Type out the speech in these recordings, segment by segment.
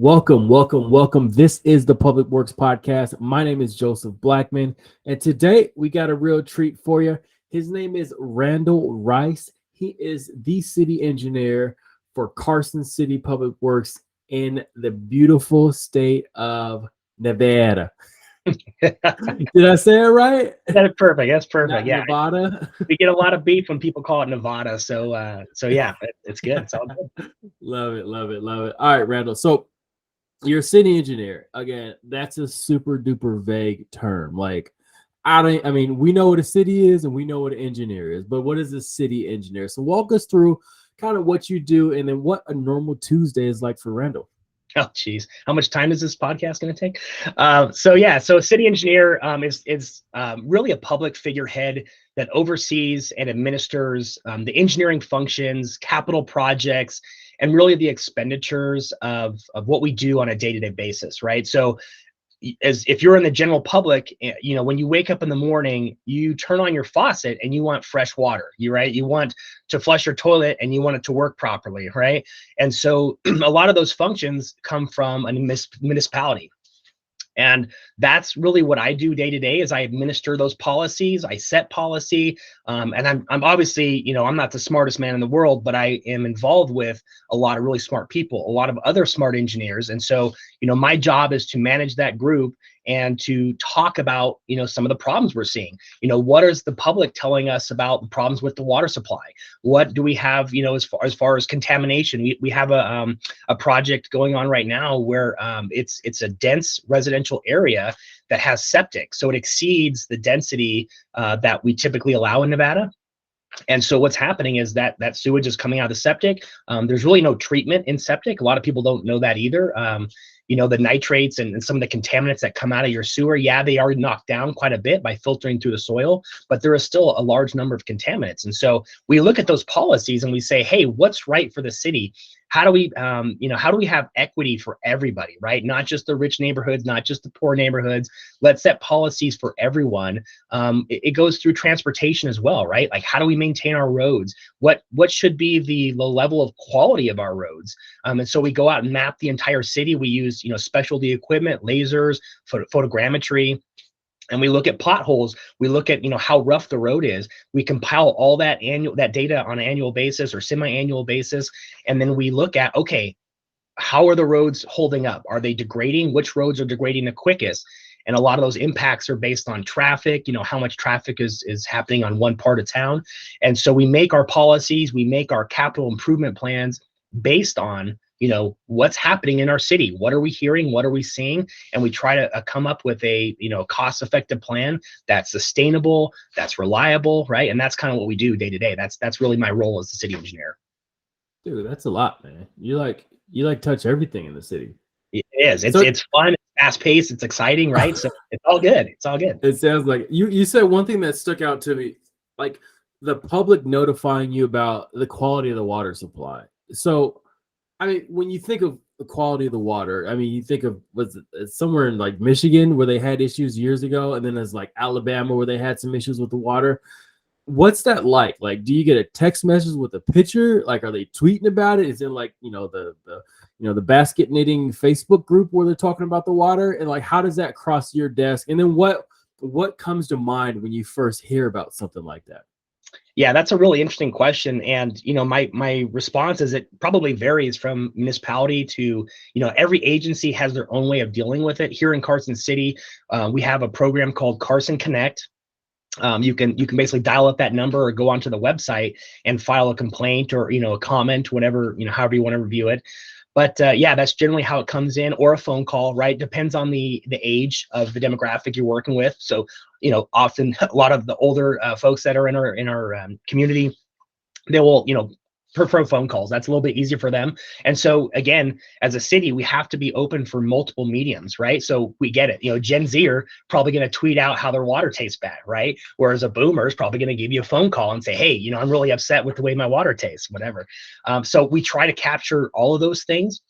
Welcome. This is the Public Works Podcast. My name is Joseph Blackman, and today we got a real treat for you. His name is Randall Rice. He is the city engineer for Carson City Public Works in the beautiful state of Nevada. Did I say it right? That's perfect. That's perfect. Yeah, Nevada. We get a lot of beef when people call it Nevada. So yeah, it's good. It's all good. Love it. All right, Randall. So you're a city engineer. Again, that's a super duper vague term. Like, I mean, we know what a city is and we know what an engineer is, but what is a city engineer? So walk us through kind of what you do and then what a normal Tuesday is like for Randall. Oh, geez. How much time is this podcast going to take? So a city engineer is really a public figurehead that oversees and administers the engineering functions, capital projects, and really the expenditures of what we do on a day-to-day basis, right? So as if you're in the general public, you know, when you wake up in the morning, you turn on your faucet and you want fresh water, you want to flush your toilet and you want it to work properly, right? And so a lot of those functions come from a municipality. And that's really what I do day to day is I administer those policies, I set policy, and I'm obviously, you know, I'm not the smartest man in the world, but I am involved with a lot of really smart people, a lot of other smart engineers. And so, you know, my job is to manage that group and to talk about, you know, some of the problems we're seeing. You know, what is the public telling us about the problems with the water supply? What do we have, you know, as far as contamination? We have a project going on right now where it's a dense residential area that has septic, so it exceeds the density that we typically allow in Nevada. And so what's happening is that sewage is coming out of the septic. There's really no treatment in septic. A lot of people don't know that either. You know, the nitrates and some of the contaminants that come out of your sewer, yeah, they are knocked down quite a bit by filtering through the soil, but there is still a large number of contaminants. And so we look at those policies and we say, hey, what's right for the city? How do we, how do we have equity for everybody, right? Not just the rich neighborhoods, not just the poor neighborhoods. Let's set policies for everyone. It goes through transportation as well, right? Like, how do we maintain our roads? What should be the level of quality of our roads? And so we go out and map the entire city. We use, you know, specialty equipment, lasers, photogrammetry. And we look at potholes. We look at, you know, how rough the road is. We compile all that data on an annual basis or semi-annual basis. And then we look at, okay, how are the roads holding up? Are they degrading? Which roads are degrading the quickest? And a lot of those impacts are based on traffic, you know, how much traffic is happening on one part of town. And so we make our policies, we make our capital improvement plans based on, you know, what's happening in our city. What are we hearing? What are we seeing? And we try to come up with a, you know, cost-effective plan that's sustainable, that's reliable, right? And that's kind of what we do day to day. That's really my role as the city engineer. Dude, that's a lot, man. You like touch everything in the city. It is. It's fun. It's fast-paced. It's exciting, right? So it's all good. It's all good. It sounds like you said one thing that stuck out to me, like the public notifying you about the quality of the water supply. So, I mean, when you think of the quality of the water, I mean, you think of somewhere in like Michigan where they had issues years ago, and then there's like Alabama where they had some issues with the water. What's that like? Like, do you get a text message with a picture? Like, are they tweeting about it? Is it like, you know, the basket knitting Facebook group where they're talking about the water? And like, how does that cross your desk? And then what comes to mind when you first hear about something like that? Yeah, that's a really interesting question. And, you know, my response is it probably varies from municipality to, you know, every agency has their own way of dealing with it. Here in Carson City, we have a program called Carson Connect. You can basically dial up that number or go onto the website and file a complaint or, you know, a comment, whatever, you know, however you want to review it. But yeah, that's generally how it comes in, or a phone call, right? Depends on the age of the demographic you're working with. So, you know, often a lot of the older folks that are in our community, they will, you know, prefer phone calls. That's a little bit easier for them. And so again, as a city, we have to be open for multiple mediums, right? So we get it. You know, Gen Z are probably going to tweet out how their water tastes bad, right? Whereas a boomer is probably going to give you a phone call and say, hey, you know, I'm really upset with the way my water tastes, whatever. So we try to capture all of those things.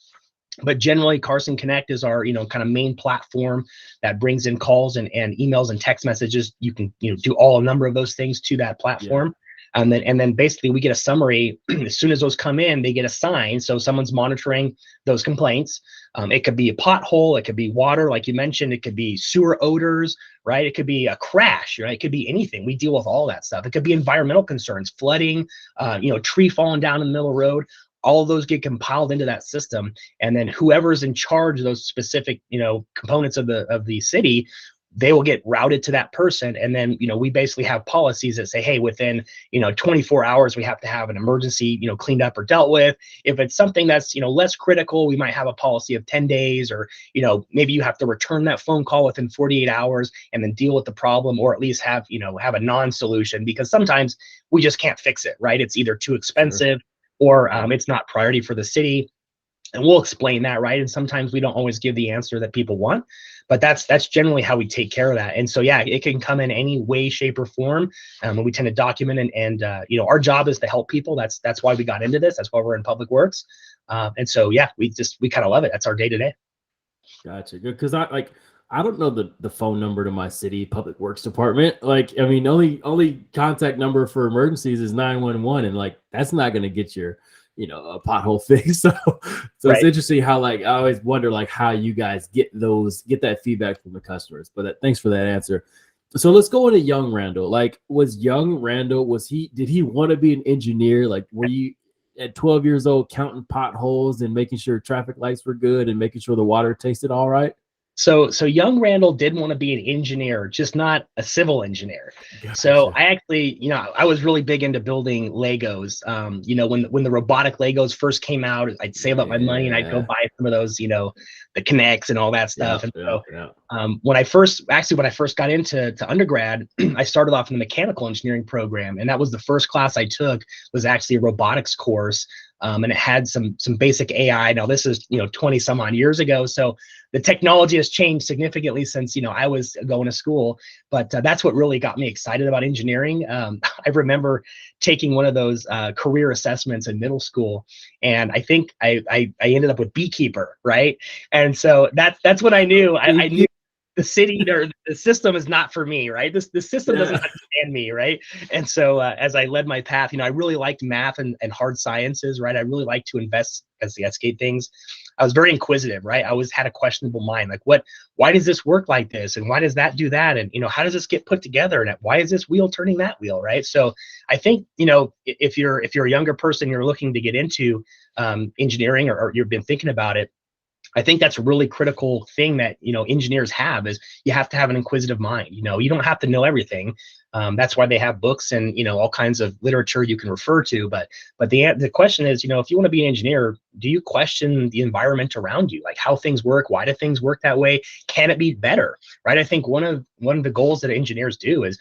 But generally, Carson Connect is our, you know, kind of main platform that brings in calls and emails and text messages. You can, you know, do a number of those things to that platform. And then basically we get a summary. As soon as those come in, they get assigned. So someone's monitoring those complaints. It could be a pothole, it could be water, like you mentioned, it could be sewer odors, right? It could be a crash, right? It could be anything. We deal with all that stuff. It could be environmental concerns, flooding, tree falling down in the middle of the road. All of those get compiled into that system, and then whoever's in charge of those specific, components of the city, they will get routed to that person. And then, we basically have policies that say, hey, within, 24 hours, we have to have an emergency, cleaned up or dealt with. If it's something that's, less critical, we might have a policy of 10 days, or, maybe you have to return that phone call within 48 hours and then deal with the problem, or at least have a non-solution, because sometimes we just can't fix it, right? It's either too expensive or it's not priority for the city. And we'll explain that, right? And sometimes we don't always give the answer that people want, but that's generally how we take care of that. And so, yeah, it can come in any way, shape, or form. And we tend to document and our job is to help people. That's why we got into this. That's why we're in public works. And so, yeah, we kind of love it. That's our day to day. Gotcha. Good. Because I don't know the phone number to my city public works department. Only contact number for emergencies is 911, and that's not going to get your a pothole fix. So right. It's interesting how I always wonder how you guys get that feedback from the customers. But thanks for that answer. So let's go into young Randall. Was young Randall, did he want to be an engineer? Were you at 12 years old counting potholes and making sure traffic lights were good and making sure the water tasted all right? So young Randall did want to be an engineer, just not a civil engineer. Gotcha. So I actually, I was really big into building Legos. When the robotic Legos first came out, I'd save up my money and I'd go buy some of those, the Kinects and all that stuff. When I first got into undergrad, I started off in the mechanical engineering program, and that was the first class I took, was actually a robotics course. And it had some basic AI. Now this is 20 some odd years ago, so the technology has changed significantly since I was going to school. But that's what really got me excited about engineering. I remember taking one of those career assessments in middle school, and I think I ended up with beekeeper, right? And so that's what I knew. I knew the city or the system is not for me, right? The system doesn't understand me, right? And so as I led my path, I really liked math and hard sciences, right? I really liked to investigate things. I was very inquisitive, right? I always had a questionable mind, why does this work like this? And why does that do that? And, how does this get put together? And why is this wheel turning that wheel, right? So I think, if you're a younger person, you're looking to get into engineering, or you've been thinking about it, I think that's a really critical thing that, engineers have, is you have to have an inquisitive mind. You don't have to know everything. That's why they have books and, all kinds of literature you can refer to. But the question is, if you want to be an engineer, do you question the environment around you? How things work? Why do things work that way? Can it be better? Right? I think one of the goals that engineers do is,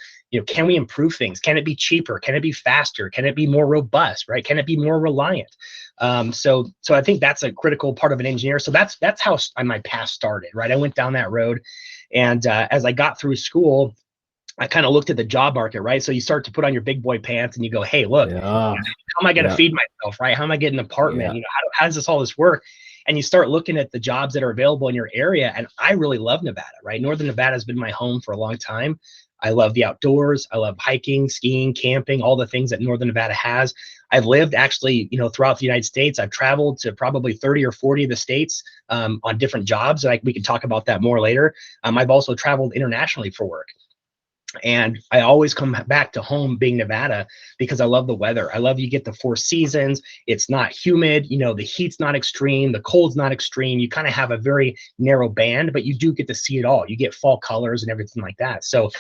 can we improve things? Can it be cheaper? Can it be faster? Can it be more robust? Right? Can it be more reliant? So I think that's a critical part of an engineer. So that's how my path started, right? I went down that road, and as I got through school, I kind of looked at the job market, right? So you start to put on your big boy pants and you go, hey, look, how am I going to feed myself, right? How am I getting an apartment? How does all this work? And you start looking at the jobs that are available in your area. And I really love Nevada, right? Northern Nevada has been my home for a long time. I love the outdoors. I love hiking, skiing, camping, all the things that Northern Nevada has. I've lived actually, throughout the United States. I've traveled to probably 30 or 40 of the states on different jobs. We can talk about that more later. I've also traveled internationally for work. And I always come back to home being Nevada because I love the weather. I love you get the 4 seasons. It's not humid. The heat's not extreme. The cold's not extreme. You kind of have a very narrow band, but you do get to see it all. You get fall colors and everything like that. So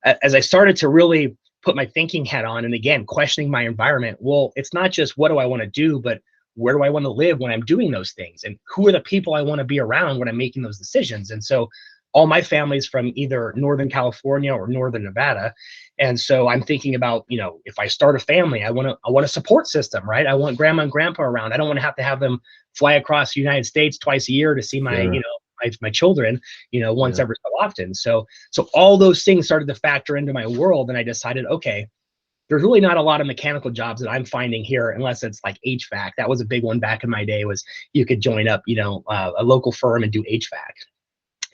as I started to really put my thinking hat on, and again, questioning my environment, well, it's not just what do I want to do, but where do I want to live when I'm doing those things? And who are the people I want to be around when I'm making those decisions? And so all my family's from either Northern California or Northern Nevada. And so I'm thinking about, if I start a family, I want a support system, right? I want grandma and grandpa around. I don't want to have them fly across the United States twice a year to see my, my children, once every so often. So all those things started to factor into my world. And I decided, okay, there's really not a lot of mechanical jobs that I'm finding here, unless it's like HVAC. That was a big one back in my day, was you could join up, a local firm and do HVAC.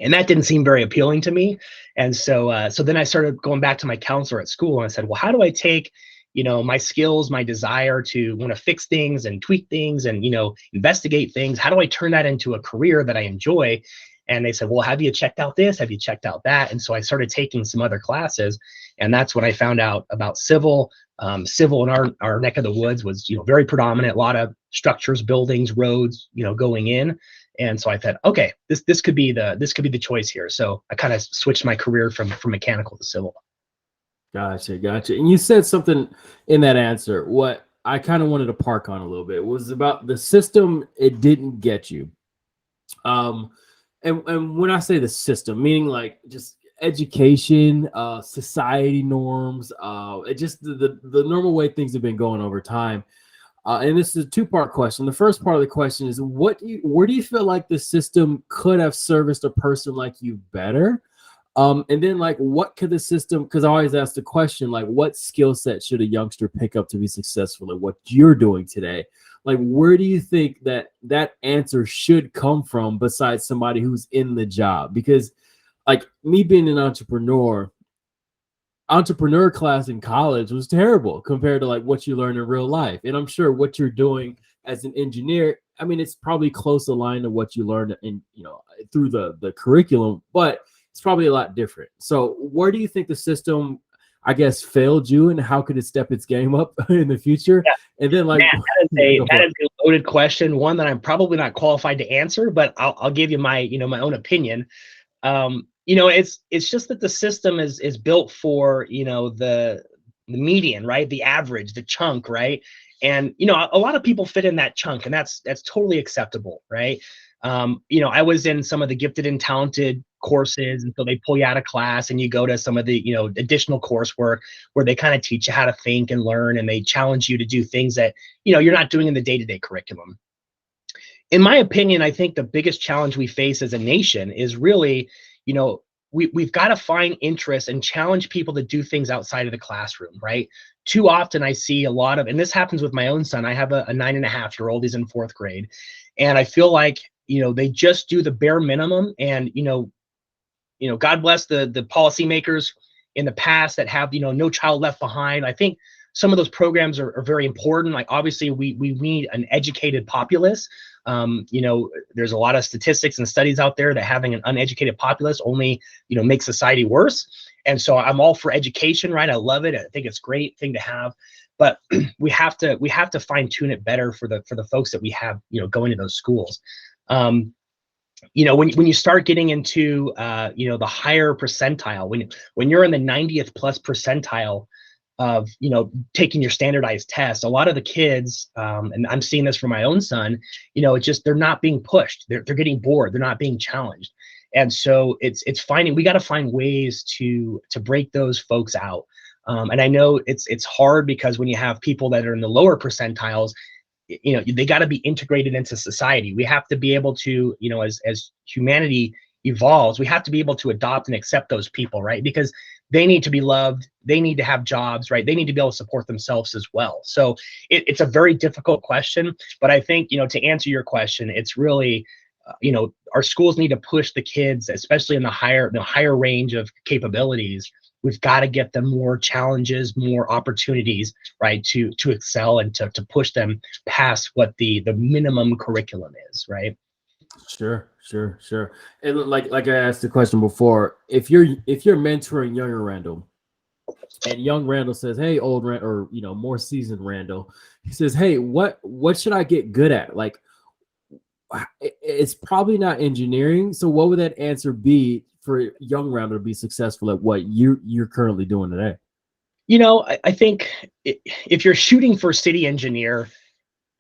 And that didn't seem very appealing to me. And so then I started going back to my counselor at school, and I said, well, how do I take my skills, my desire to want to fix things and tweak things and, investigate things. How do I turn that into a career that I enjoy? And they said, well, have you checked out this? Have you checked out that? And so I started taking some other classes. And that's when I found out about civil. Civil in our neck of the woods was, very predominant, a lot of structures, buildings, roads, going in. And so I thought, okay, this could be the choice here. So I kind of switched my career from mechanical to civil. Gotcha. And you said something in that answer. What I kind of wanted to park on a little bit was about the system. It didn't get you. And when I say the system, meaning like just education, society norms, just the normal way things have been going over time. And this is a two-part question. The first part of the question is, where do you feel like the system could have serviced a person like you better? And then like, what could the system, because I always ask the question, like, what skill set should a youngster pick up to be successful at what you're doing today? Like, where do you think that answer should come from besides somebody who's in the job? Because like me being an entrepreneur class in college was terrible compared to like what you learn in real life. And I'm sure what you're doing as an engineer, I mean, it's probably close aligned to what you learned in, through the curriculum, but it's probably a lot different. So where do you think the system, I guess, failed you, and how could it step its game up in the future? Yeah. And then like, man, that is a loaded question, one that I'm probably not qualified to answer, but I'll give you my, my own opinion. It's just that the system is built for, the median, right? The average, the chunk, right? And, a lot of people fit in that chunk, and that's totally acceptable, right? I was in some of the gifted and talented courses, and so they pull you out of class and you go to some of the, additional coursework where they kind of teach you how to think and learn, and they challenge you to do things that, you're not doing in the day-to-day curriculum. In my opinion, I think the biggest challenge we face as a nation is really, we've got to find interest and challenge people to do things outside of the classroom, right? Too often I see a lot of, and this happens with my own son. I have a 9.5-year-old, he's in 4th grade. And I feel like, they just do the bare minimum. And, God bless the policymakers in the past that have, No Child Left Behind. I think some of those programs are very important. Like, obviously we need an educated populace. There's a lot of statistics and studies out there that having an uneducated populace only, makes society worse. And so I'm all for education, right? I love it. I think it's a great thing to have, but we have to fine tune it better for the folks that we have, going to those schools. When you start getting into, the higher percentile, when you're in the 90th plus percentile of, taking your standardized test, a lot of the kids, and I'm seeing this for my own son, they're not being pushed. They're getting bored. They're not being challenged. And so we got to find ways to break those folks out. And I know it's hard because when you have people that are in the lower percentiles, they got to be integrated into society. We have to be able to, as humanity evolves, we have to be able to adopt and accept those people, right? Because they need to be loved. They need to have jobs, right? They need to be able to support themselves as well. So it's a very difficult question, but I think, to answer your question, it's really, our schools need to push the kids, especially in the higher range of capabilities. We've got to get them more challenges, more opportunities, right, to excel and to push them past what the minimum curriculum is, right? Sure. And like I asked the question before, if you're mentoring younger Randall, and young Randall says, "Hey, old Randall," or more seasoned Randall, he says, "Hey, what should I get good at?" Like, it's probably not engineering. So what would that answer be for young Randall to be successful at what you're currently doing today? I think if you're shooting for city engineer,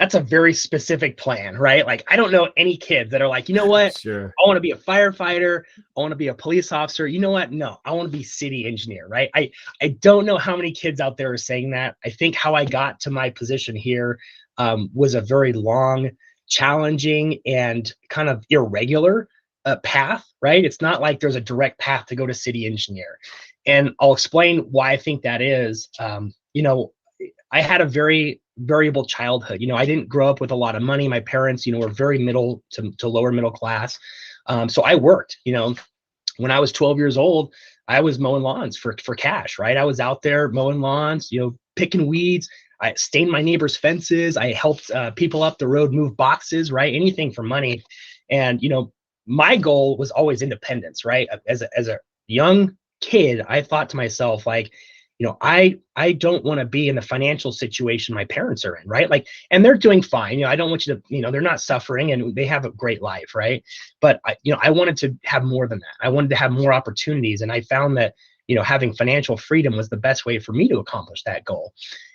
that's a very specific plan, right? Like, I don't know any kids that are like, you know what? Sure. I want to be a firefighter. I want to be a police officer. You know what? No, I want to be city engineer, right? I don't know how many kids out there are saying that. I think how I got to my position here was a very long, challenging, and kind of irregular path, right? It's not like there's a direct path to go to city engineer. And I'll explain why I think that is. I had a very variable childhood. I didn't grow up with a lot of money. My parents, were very middle to lower middle class. So I worked, when I was 12 years old, I was mowing lawns for cash, right? I was out there mowing lawns, picking weeds. I stained my neighbor's fences. I helped people up the road move boxes, right? Anything for money. And, my goal was always independence, right? As a young kid, I thought to myself, like, I don't want to be in the financial situation my parents are in, right? Like, and they're doing fine. I don't want you to, they're not suffering and they have a great life, right? But I wanted to have more than that. I wanted to have more opportunities. And I found that, having financial freedom was the best way for me to accomplish that goal.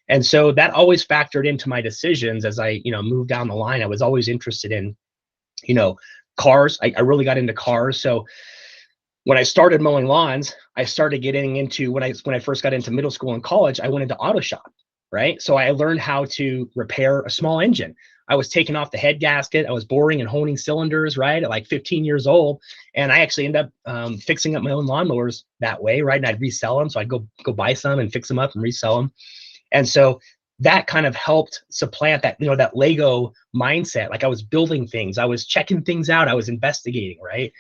And so that always factored into my decisions as I, moved down the line. I was always interested in, cars. I really got into cars. So when I started mowing lawns, I started getting into, when I first got into middle school and college, I went into auto shop, right? So I learned how to repair a small engine. I was taking off the head gasket. I was boring and honing cylinders, right? At like 15 years old. And I actually ended up fixing up my own lawnmowers that way, right? And I'd resell them. So I'd go buy some and fix them up and resell them. And so that kind of helped supplant that, that Lego mindset. Like I was building things, I was checking things out, I was investigating, right?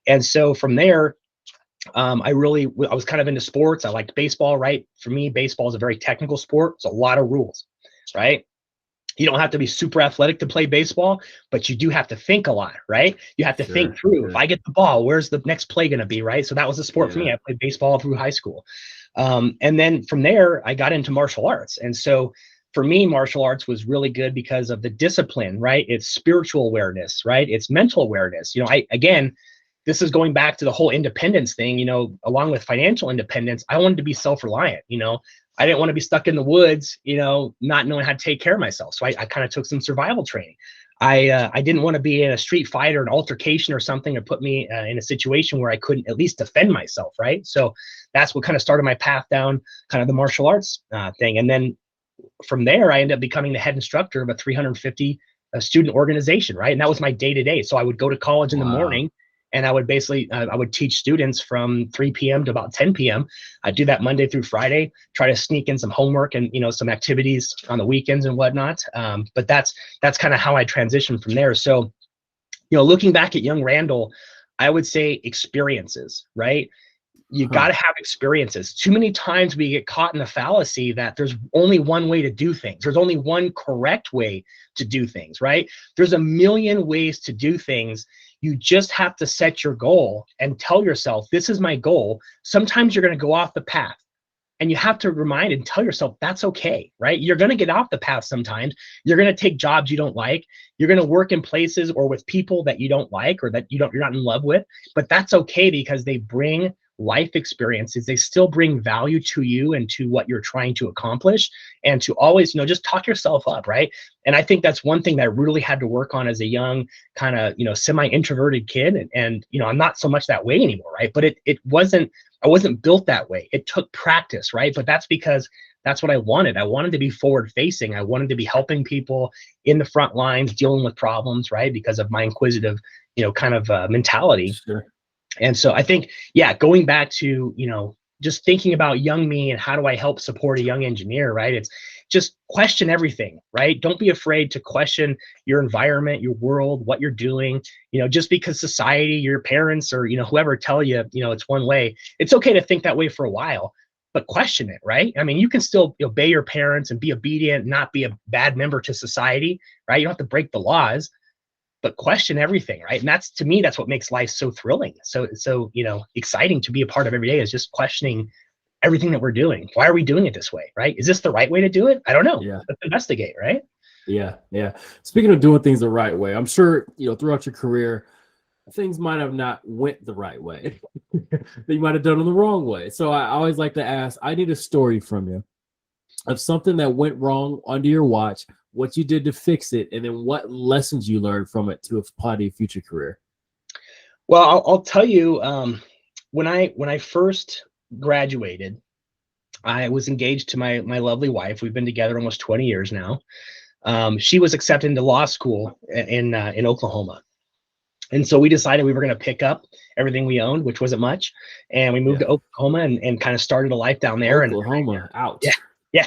And so from there, I was kind of into sports. I liked baseball, right? For me, baseball is a very technical sport. It's a lot of rules, right? You don't have to be super athletic to play baseball, but you do have to think a lot, right? You have to think through, if I get the ball, where's the next play going to be, right? So that was a sport for me. I played baseball through high school. And then from there, I got into martial arts. And so for me, martial arts was really good because of the discipline, right? It's spiritual awareness, right? It's mental awareness. Again, this is going back to the whole independence thing, along with financial independence. I wanted to be self-reliant, I didn't want to be stuck in the woods, not knowing how to take care of myself. So I kind of took some survival training. I didn't want to be in a street fight or an altercation or something or put me in a situation where I couldn't at least defend myself, right? So that's what kind of started my path down kind of the martial arts thing. And then from there, I ended up becoming the head instructor of a 350 student organization, right? And that was my day-to-day. So I would go to college in the morning, and I would basically, I would teach students from 3 p.m. to about 10 p.m. I'd do that Monday through Friday, try to sneak in some homework and, some activities on the weekends and whatnot. But that's kind of how I transitioned from there. So, looking back at young Randall, I would say experiences, right? You got to have experiences. Too many times we get caught in the fallacy that there's only one way to do things. There's only one correct way to do things, right? There's a million ways to do things. You just have to set your goal and tell yourself, this is my goal. Sometimes you're going to go off the path, and you have to remind and tell yourself that's okay, right? You're going to get off the path sometimes. You're going to take jobs you don't like. You're going to work in places or with people that you don't like or that you're not in love with, but that's okay because they bring life experiences. They still bring value to you and to what you're trying to accomplish, and to always, just talk yourself up, right? And I think that's one thing that I really had to work on as a young kind of, semi-introverted kid. And I'm not so much that way anymore, right? But I wasn't built that way. It took practice, right? But that's because that's what I wanted. I wanted to be forward facing. I wanted to be helping people in the front lines, dealing with problems, right? Because of my inquisitive, kind of mentality. Sure. And so I think, going back to, just thinking about young me and how do I help support a young engineer, right? It's just question everything, right? Don't be afraid to question your environment, your world, what you're doing. Just because society, your parents, or, whoever tell you, it's one way, it's okay to think that way for a while, but question it, right? I mean, you can still obey your parents and be obedient, not be a bad member to society, right? You don't have to break the laws, but question everything, right? And that's, to me, that's what makes life so thrilling. So exciting to be a part of every day, is just questioning everything that we're doing. Why are we doing it this way, right? Is this the right way to do it? I don't know. Yeah. Let's investigate, right? Yeah. Speaking of doing things the right way, I'm sure, throughout your career, things might have not went the right way. That you might have done them the wrong way. So I always like to ask, I need a story from you of something that went wrong under your watch, what you did to fix it, and then what lessons you learned from it to apply to your future career. Well, I'll tell you, when I first graduated, I was engaged to my lovely wife. We've been together almost 20 years now. She was accepted into law school in Oklahoma. And so we decided we were going to pick up everything we owned, which wasn't much. And we moved to Oklahoma and kind of started a life down there. Oklahoma, ouch. Yeah. Yeah,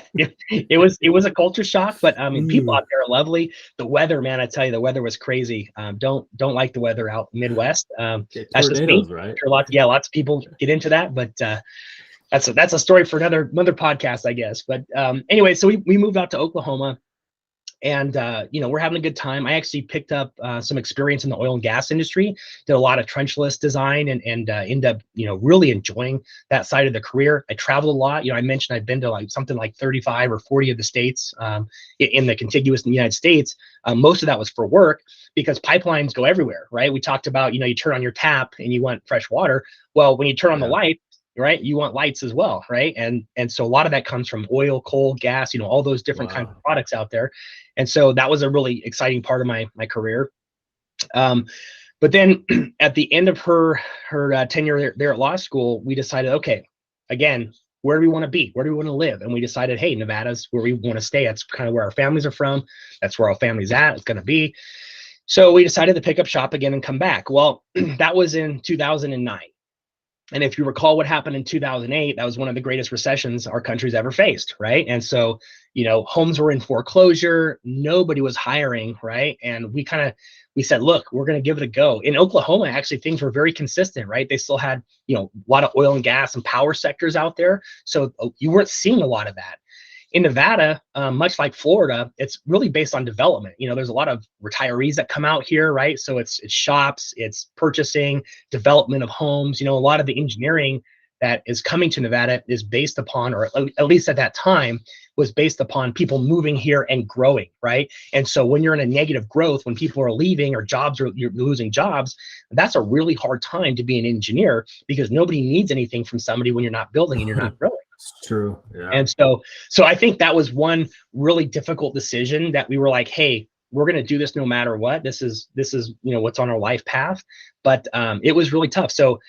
it was a culture shock, but I mean, people Ooh. out there are lovely. The weather, man, I tell you, the weather was crazy. Don't like the weather out Midwest. Yeah, That's just me. tornadoes, right? Sure, lots of people get into that, but that's a story for another podcast, I guess. But anyway, so we moved out to Oklahoma. And we're having a good time. I actually picked up some experience in the oil and gas industry, did a lot of trenchless design, and ended up really enjoying that side of the career. I traveled a lot. I mentioned I've been to like something like 35 or 40 of the states in the contiguous United States. Most of that was for work because pipelines go everywhere, right? We talked about you turn on your tap and you want fresh water. Well, when you turn on the light, right, you want lights as well, right? And so a lot of that comes from oil, coal, gas, all those different kinds of products out there. And so that was a really exciting part of my career. But then at the end of her tenure there at law school, we decided, okay, again, where do we want to be? Where do we want to live? And we decided, hey, Nevada's where we want to stay. That's kind of where our families are from. That's where our family's at. It's going to be. So we decided to pick up shop again and come back. Well, that was in 2009. And if you recall what happened in 2008, that was one of the greatest recessions our country's ever faced, right? And so, homes were in foreclosure, nobody was hiring, right? And we said, look, we're going to give it a go. In Oklahoma, actually, things were very consistent, right? They still had, a lot of oil and gas and power sectors out there. So you weren't seeing a lot of that. In Nevada, much like Florida, it's really based on development. There's a lot of retirees that come out here, right? So it's shops, it's purchasing, development of homes. A lot of the engineering that is coming to Nevada is based upon, or at least at that time, was based upon people moving here and growing, right? And so when you're in a negative growth, when people are leaving or you're losing jobs, that's a really hard time to be an engineer because nobody needs anything from somebody when you're not building and you're not growing. It's true. Yeah. And so I think that was one really difficult decision that we were like, hey, we're going to do this no matter what. This is what's on our life path. But it was really tough. So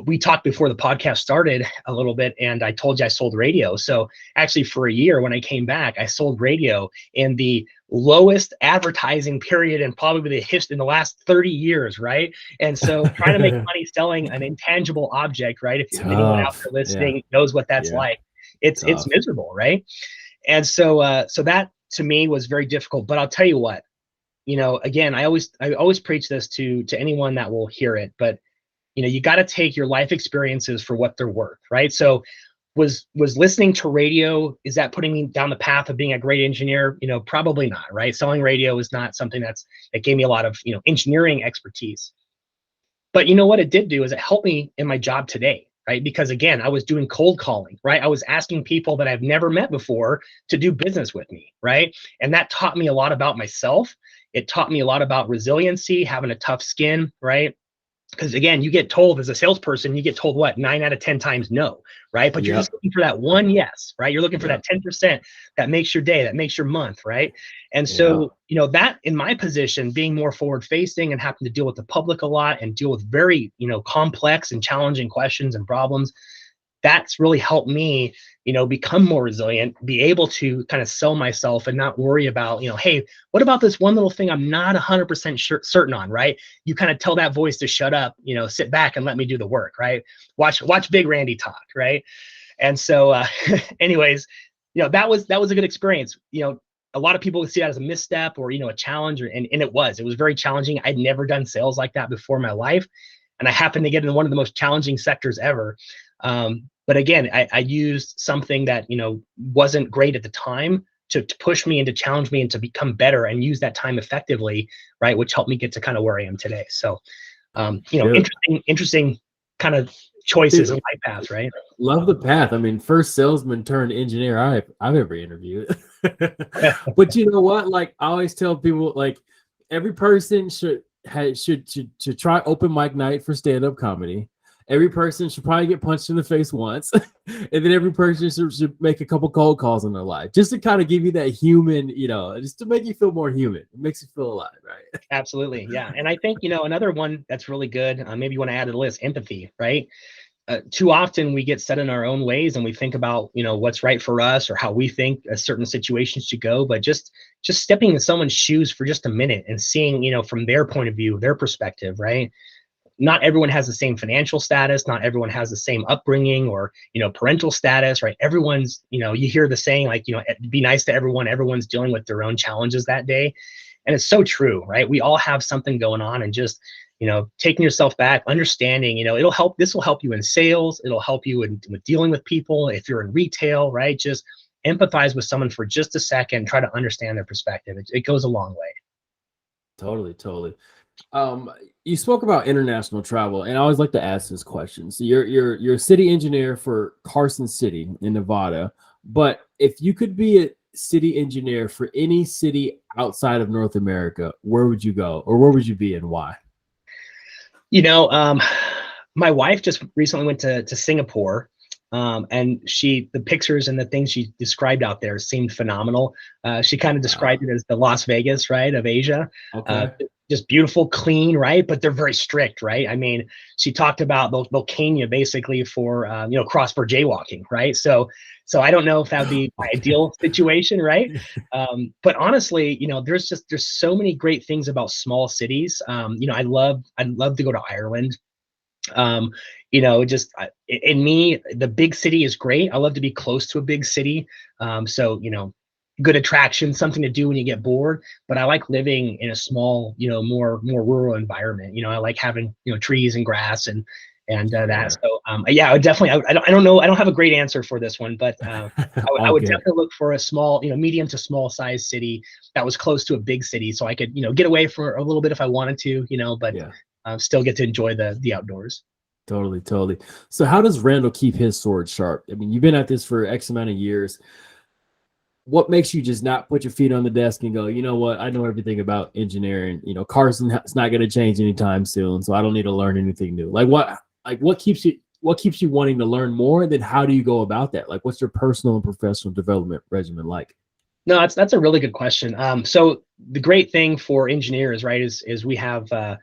we talked before the podcast started a little bit, and I told you I sold radio. So actually for a year when I came back, I sold radio in the lowest advertising period in probably in the last 30 years, right? And so trying to make money selling an intangible object, right? If anyone out there listening knows what that's like, it's miserable, right? And so that to me was very difficult. But I'll tell you what, again, I always preach this to anyone that will hear it, but you got to take your life experiences for what they're worth, right? So was listening to radio, is that putting me down the path of being a great engineer? Probably not, right? Selling radio is not something that gave me a lot of engineering expertise. But what it did do is it helped me in my job today, right? Because again, I was doing cold calling, right? I was asking people that I've never met before to do business with me, right? And that taught me a lot about myself. It taught me a lot about resiliency, having a tough skin, right? Because again, you get told as a salesperson, you get told what, 9 out of 10 times no, right? But you're just looking for that one yes, right? You're looking for that 10% that makes your day, that makes your month, right? And so, that in my position, being more forward facing and having to deal with the public a lot and deal with very, complex and challenging questions and problems, that's really helped me, become more resilient, be able to kind of sell myself and not worry about, hey, what about this one little thing I'm not 100% certain on, right? You kind of tell that voice to shut up, sit back and let me do the work, right? Watch Big Randy talk, right? And so, anyways, that was a good experience. A lot of people would see that as a misstep or, a challenge, and it was very challenging. I'd never done sales like that before in my life. And I happened to get in one of the most challenging sectors ever. But again, I used something that, wasn't great at the time to push me and to challenge me and to become better and use that time effectively, right? Which helped me get to kind of where I am today. So, interesting kind of choices in my path, right? Love the path. I mean, first salesman turned engineer I've ever interviewed. But you know what? Like I always tell people, like every person should try open mic night for stand-up comedy. Every person should probably get punched in the face once. And then every person should make a couple cold calls in their life, just to kind of give you that human, just to make you feel more human. It makes you feel alive, right? Absolutely. Yeah. And I think, another one that's really good, maybe you want to add to the list, empathy, right? Too often we get set in our own ways and we think about, what's right for us or how we think a certain situation should go, but just stepping in someone's shoes for just a minute and seeing, from their point of view, their perspective, right? not everyone has the same financial status, not everyone has the same upbringing or, parental status, right? Everyone's, you hear the saying like, be nice to everyone, everyone's dealing with their own challenges that day. And it's so true, right? We all have something going on, and just, taking yourself back, understanding, this will help you in sales. It'll help you with dealing with people. If you're in retail, right? Just empathize with someone for just a second, try to understand their perspective. It goes a long way. Totally. You spoke about international travel, and I always like to ask this question. So you're a city engineer for Carson City in Nevada, but if you could be a city engineer for any city outside of North America, where would you go, or where would you be, and why? My wife just recently went to Singapore, and the pictures and the things she described out there seemed phenomenal. She kind of described it as the Las Vegas, right, of Asia. Okay. Just beautiful, clean, right? But they're very strict, right? I mean, she talked about they'll cane you basically for cross-border jaywalking, right? So I don't know if that'd be my ideal situation, right? But honestly, there's so many great things about small cities. I'd love to go to Ireland. In me, the big city is great. I love to be close to a big city. Good attraction, something to do when you get bored. But I like living in a small, more rural environment. I like having, trees and grass and that. So I would definitely. I don't know. I don't have a great answer for this one, but I would definitely look for a small, medium to small size city that was close to a big city, so I could, get away for a little bit if I wanted to, but still get to enjoy the outdoors. Totally. So how does Randall keep his sword sharp? I mean, you've been at this for X amount of years. What makes you just not put your feet on the desk and go, you know what, I know everything about engineering. Carson's not going to change anytime soon, so I don't need to learn anything new. What keeps you wanting to learn more? And then how do you go about that? Like, what's your personal and professional development regimen like? No, that's a really good question. So the great thing for engineers, right, is we have a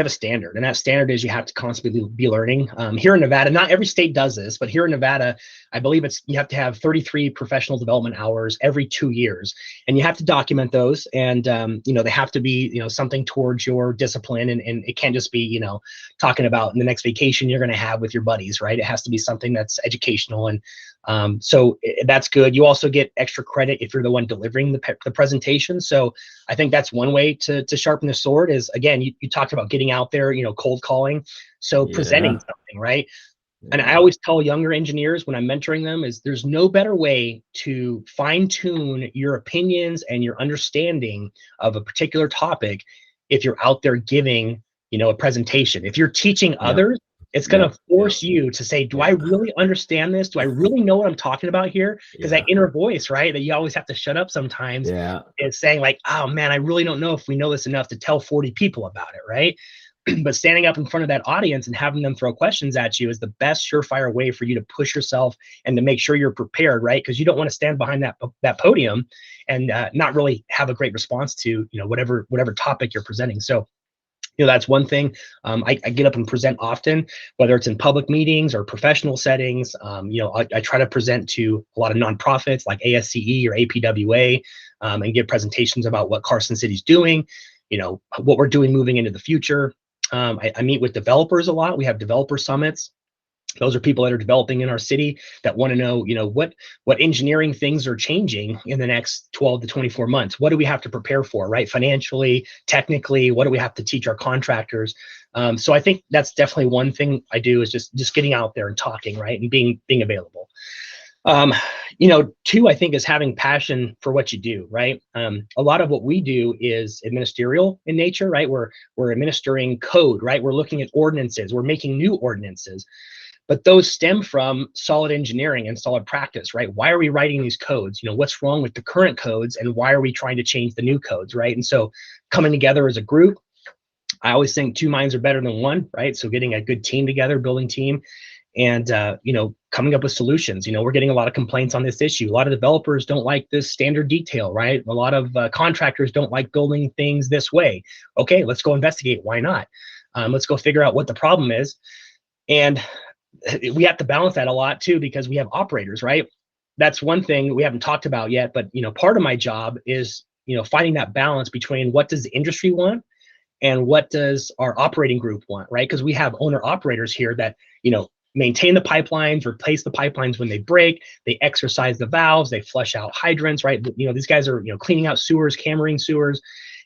standard, and that standard is you have to constantly be learning. Here in Nevada, not every state does this, but here in Nevada, I believe you have to have 33 professional development hours every 2 years, and you have to document those. And they have to be something towards your discipline, and it can't just be talking about the next vacation you're going to have with your buddies, right? It has to be something that's educational, and so that's good. You also get extra credit if you're the one delivering the presentation. So I think that's one way to sharpen the sword is, again, you talked about getting out there, cold calling. So presenting something, right? And I always tell younger engineers when I'm mentoring them is there's no better way to fine tune your opinions and your understanding of a particular topic if you're out there giving, a presentation. If you're teaching others, it's going to force you to say, do I really understand this? Do I really know what I'm talking about here? Because that inner voice, right, that you always have to shut up sometimes is saying like, oh man, I really don't know if we know this enough to tell 40 people about it, right? But standing up in front of that audience and having them throw questions at you is the best surefire way for you to push yourself and to make sure you're prepared, right? Because you don't want to stand behind that podium and not really have a great response to whatever topic you're presenting. So that's one thing. I get up and present often, whether it's in public meetings or professional settings. I try to present to a lot of nonprofits like ASCE or APWA and give presentations about what Carson City's doing, what we're doing moving into the future. I meet with developers a lot. We have developer summits. Those are people that are developing in our city that want to know, what engineering things are changing in the next 12 to 24 months. What do we have to prepare for, right? Financially, technically, what do we have to teach our contractors? So I think that's definitely one thing I do is just getting out there and talking, right? And being available. Two, I think, is having passion for what you do, right? A lot of what we do is administerial in nature, right? We're administering code, right? We're looking at ordinances. We're making new ordinances. But those stem from solid engineering and solid practice, right? Why are we writing these codes? What's wrong with the current codes and why are we trying to change the new codes, right? And so coming together as a group, I always think two minds are better than one, right? So getting a good team together, building team, and coming up with solutions. We're getting a lot of complaints on this issue. A lot of developers don't like this standard detail, right? A lot of contractors don't like building things this way. Okay, let's go investigate. Why not? Let's go figure out what the problem is. And we have to balance that a lot too, because we have operators, right? That's one thing we haven't talked about yet, but part of my job is finding that balance between what does the industry want and what does our operating group want, right? Because we have owner operators here that, maintain the pipelines, replace the pipelines when they break, they exercise the valves, they flush out hydrants, right? These guys are, cleaning out sewers, cammering sewers.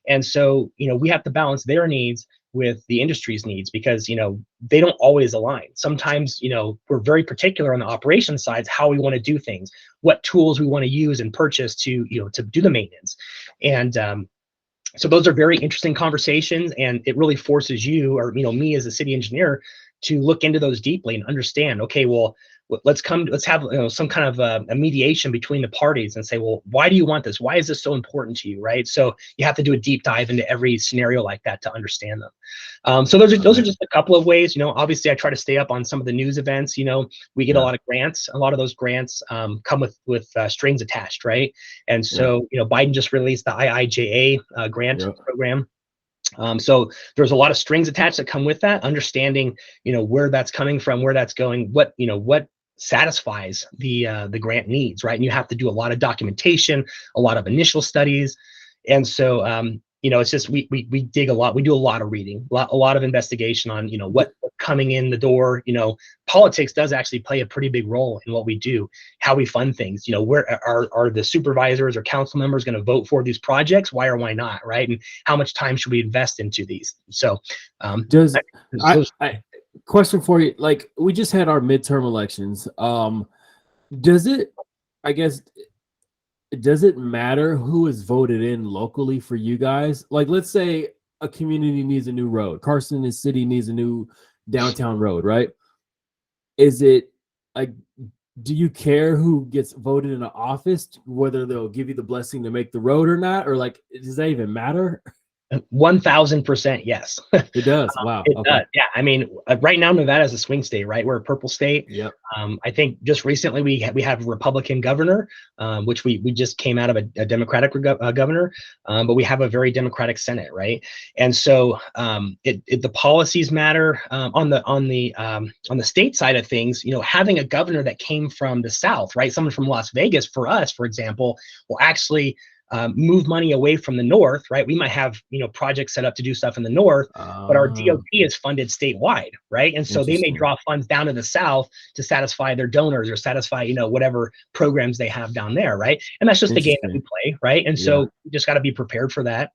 And so, we have to balance their needs with the industry's needs, because, they don't always align. Sometimes, we're very particular on the operations sides, how we want to do things, what tools we want to use and purchase to do the maintenance. And so those are very interesting conversations, and it really forces you, or me as a city engineer, to look into those deeply and understand, okay, well, let's have some kind of a mediation between the parties and say, well, why do you want this? Why is this so important to you, right? So you have to do a deep dive into every scenario like that to understand them. So those are just a couple of ways. Obviously I try to stay up on some of the news events. We get a lot of grants. A lot of those grants come with strings attached, right? And so Biden just released the IIJA grant program. So there's a lot of strings attached that come with that, understanding, where that's coming from, where that's going, what satisfies the grant needs, right? And you have to do a lot of documentation, a lot of initial studies. And so, it's just, we dig a lot, we do a lot of reading, a lot of investigation on, what's coming in the door. Politics does actually play a pretty big role in what we do, how we fund things. Where are the supervisors or council members going to vote for these projects? Why or why not, right? And how much time should we invest into these? So question for you, like, we just had our midterm elections. Does it matter who is voted in locally for you guys? Like, let's say a community needs a new road. Carson City needs a new downtown road, right? Is it like, do you care who gets voted into office, whether they'll give you the blessing to make the road or not? Or like, does that even matter? 1000% yes. It does. Wow. It does. Yeah. I mean, right now Nevada is a swing state, right? We're a purple state. Yep. I think just recently we have a Republican governor, which we just came out of a Democratic governor, but we have a very Democratic Senate, right? And so the policies matter. On the state side of things, having a governor that came from the South, right? Someone from Las Vegas, for us, for example, will actually move money away from the north, right? We might have, projects set up to do stuff in the north, but our DOT is funded statewide, right? And so they may draw funds down to the south to satisfy their donors or satisfy, whatever programs they have down there, right? And that's just the game that we play, right? And so you just got to be prepared for that.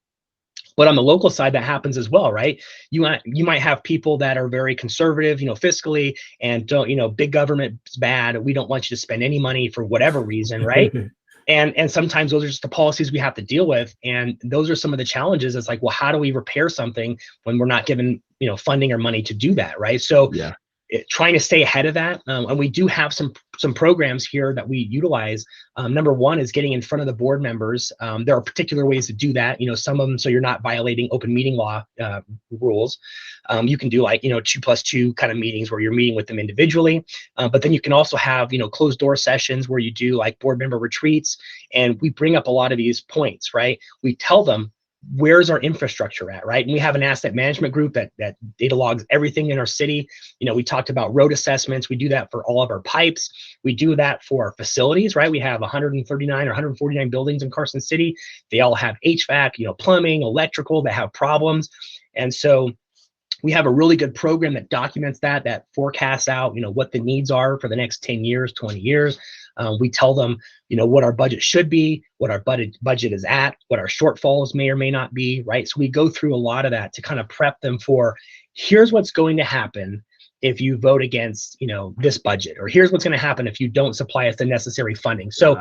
But on the local side, that happens as well, right? You might have people that are very conservative, fiscally, and don't, big government's bad. We don't want you to spend any money for whatever reason, right? And sometimes those are just the policies we have to deal with. And those are some of the challenges. It's like, well, how do we repair something when we're not given, funding or money to do that, right? So trying to stay ahead of that. And we do have some programs here that we utilize. Number one is getting in front of the board members. There are particular ways to do that. Some of them, so you're not violating open meeting law rules. You can do like, 2+2 kind of meetings where you're meeting with them individually. But then you can also have, closed door sessions where you do like board member retreats. And we bring up a lot of these points, right? We tell them, where's our infrastructure at, right? And we have an asset management group that data logs everything in our city. We talked about road assessments. We do that for all of our pipes. We do that for our facilities, right? We have 139 or 149 buildings in Carson City. They all have HVAC, plumbing, electrical, that have problems. And so we have a really good program that documents that forecasts out, what the needs are for the next 10 years, 20 years. We tell them, what our budget should be, what our budget is at, what our shortfalls may or may not be, right? So we go through a lot of that to kind of prep them for, here's what's going to happen if you vote against, this budget, or here's what's going to happen if you don't supply us the necessary funding. So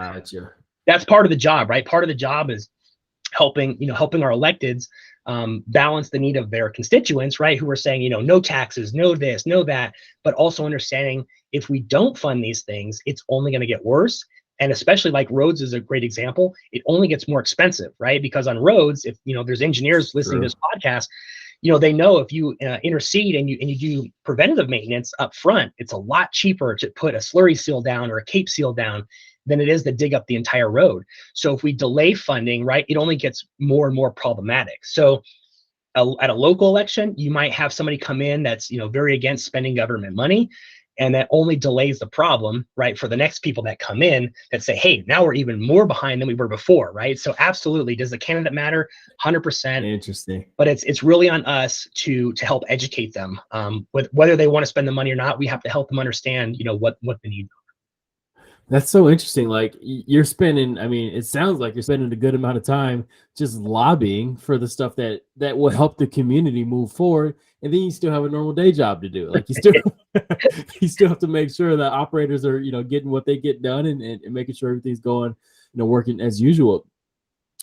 that's part of the job, right? Part of the job is helping our electeds balance the need of their constituents, right? Who are saying, no taxes, no this, no that, but also understanding if we don't fund these things, it's only going to get worse. And especially like roads is a great example. It only gets more expensive, right? Because on roads, if there's engineers listening to this podcast, they know if you intercede and you do preventative maintenance up front, it's a lot cheaper to put a slurry seal down or a cape seal down than it is to dig up the entire road. So if we delay funding, right, it only gets more and more problematic. So at a local election, you might have somebody come in that's very against spending government money, And that only delays the problem, right, for the next people that come in that say, hey, now we're even more behind than we were before, right? So absolutely, does the candidate matter? 100%. Interesting. But it's really on us to help educate them. With whether they want to spend the money or not, we have to help them understand, what they need. That's so interesting. Like you're spending, I mean, it sounds like you're spending a good amount of time just lobbying for the stuff that will help the community move forward. And then you still have a normal day job to do. Like you still you still have to make sure that operators are, getting what they get done and making sure everything's going, working as usual.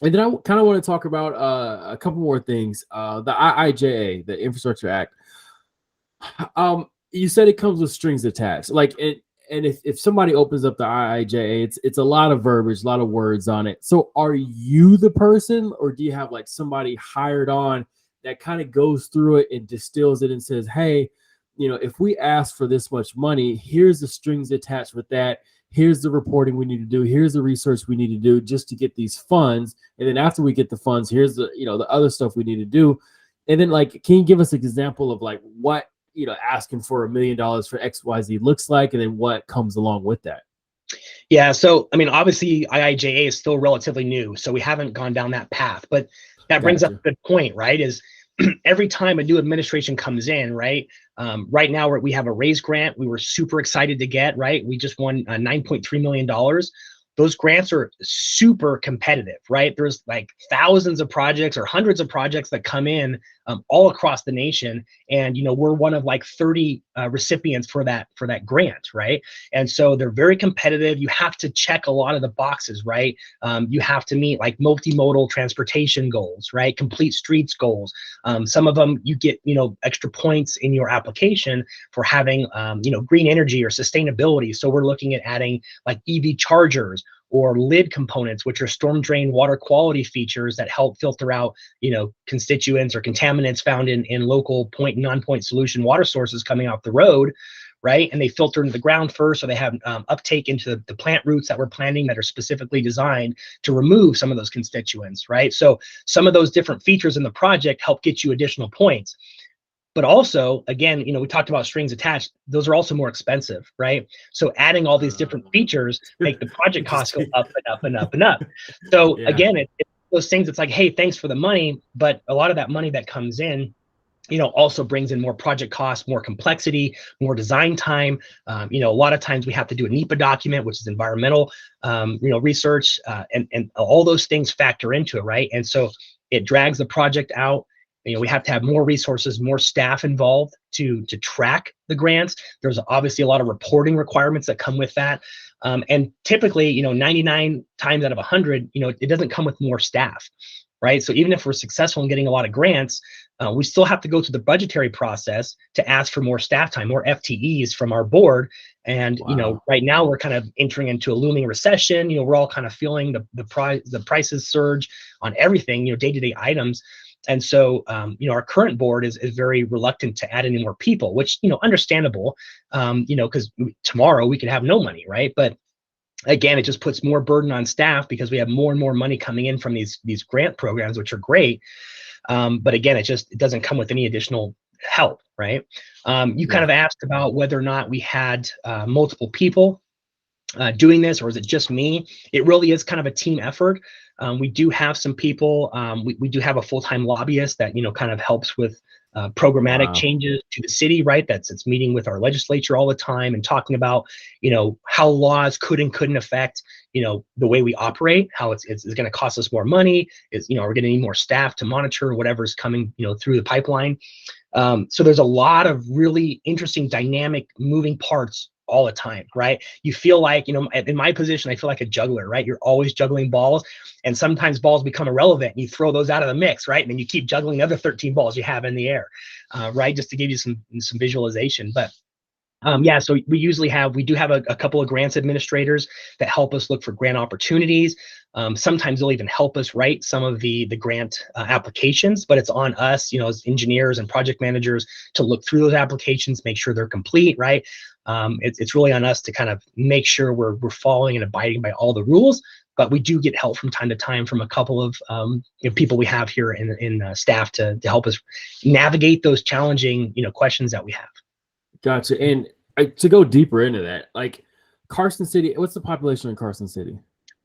And then I kind of want to talk about a couple more things. The IIJA, the Infrastructure Act. You said it comes with strings attached. Like it. And if somebody opens up the IIJA, it's a lot of verbiage, a lot of words on it. So are you the person, or do you have like somebody hired on that kind of goes through it and distills it and says, hey, if we ask for this much money, here's the strings attached with that. Here's the reporting we need to do. Here's the research we need to do just to get these funds. And then after we get the funds, here's the, the other stuff we need to do. And then like, can you give us an example of like what, asking for $1 million for XYZ looks like, and then what comes along with that? Yeah. So, I mean, obviously IIJA is still relatively new, so we haven't gone down that path, but that brings up a good point, right? Is every time a new administration comes in, right? Right now we have a RAISE grant. We were super excited to get, right? We just won $9.3 million. Those grants are super competitive, right? There's like thousands of projects or hundreds of projects that come in all across the nation. And, we're one of like 30 recipients for that grant, right? And so they're very competitive. You have to check a lot of the boxes, right? You have to meet like multimodal transportation goals, right? Complete streets goals. Some of them you get, extra points in your application for having, green energy or sustainability. So we're looking at adding like EV chargers or lid components, which are storm drain water quality features that help filter out, constituents or contaminants found in local point and non-point solution water sources coming off the road, right? And they filter into the ground first, so they have uptake into the plant roots that we're planting that are specifically designed to remove some of those constituents, right? So some of those different features in the project help get you additional points. But also, again, we talked about strings attached. Those are also more expensive, right? So adding all these different features make the project costs go up and up and up and up. So again, it's those things. It's like, hey, thanks for the money, but a lot of that money that comes in, also brings in more project costs, more complexity, more design time. A lot of times we have to do a NEPA document, which is environmental, research, and all those things factor into it, right? And so it drags the project out. We have to have more resources, more staff involved to track the grants. There's obviously a lot of reporting requirements that come with that. And typically, 99 times out of 100, it doesn't come with more staff, right? So even if we're successful in getting a lot of grants, we still have to go through the budgetary process to ask for more staff time, more FTEs from our board. And, right now we're kind of entering into a looming recession. We're all kind of feeling the prices surge on everything, day-to-day items. And so, our current board is very reluctant to add any more people, which, understandable, because tomorrow we could have no money, right? But again, it just puts more burden on staff because we have more and more money coming in from these grant programs, which are great. But again, it doesn't come with any additional help, right? You kind of asked about whether or not we had multiple people doing this, or is it just me? It really is kind of a team effort. We do have some people. We do have a full-time lobbyist that kind of helps with programmatic changes to the city, right? It's meeting with our legislature all the time and talking about how laws could and couldn't affect the way we operate, how it's going to cost us more money. Is we're going to need more staff to monitor whatever's coming through the pipeline. So there's a lot of really interesting, dynamic, moving parts all the time, right? You feel like, in my position, I feel like a juggler, right? You're always juggling balls, and sometimes balls become irrelevant and you throw those out of the mix, right? And then you keep juggling the other 13 balls you have in the air, right? Just to give you some visualization. But so we do have a couple of grants administrators that help us look for grant opportunities. Sometimes they'll even help us write some of the grant applications, but it's on us, as engineers and project managers to look through those applications, make sure they're complete, right? It's really on us to kind of make sure we're following and abiding by all the rules. But we do get help from time to time from a couple of people we have here in staff to help us navigate those challenging questions that we have. Gotcha. And To go deeper into that, like Carson City, what's the population in Carson City?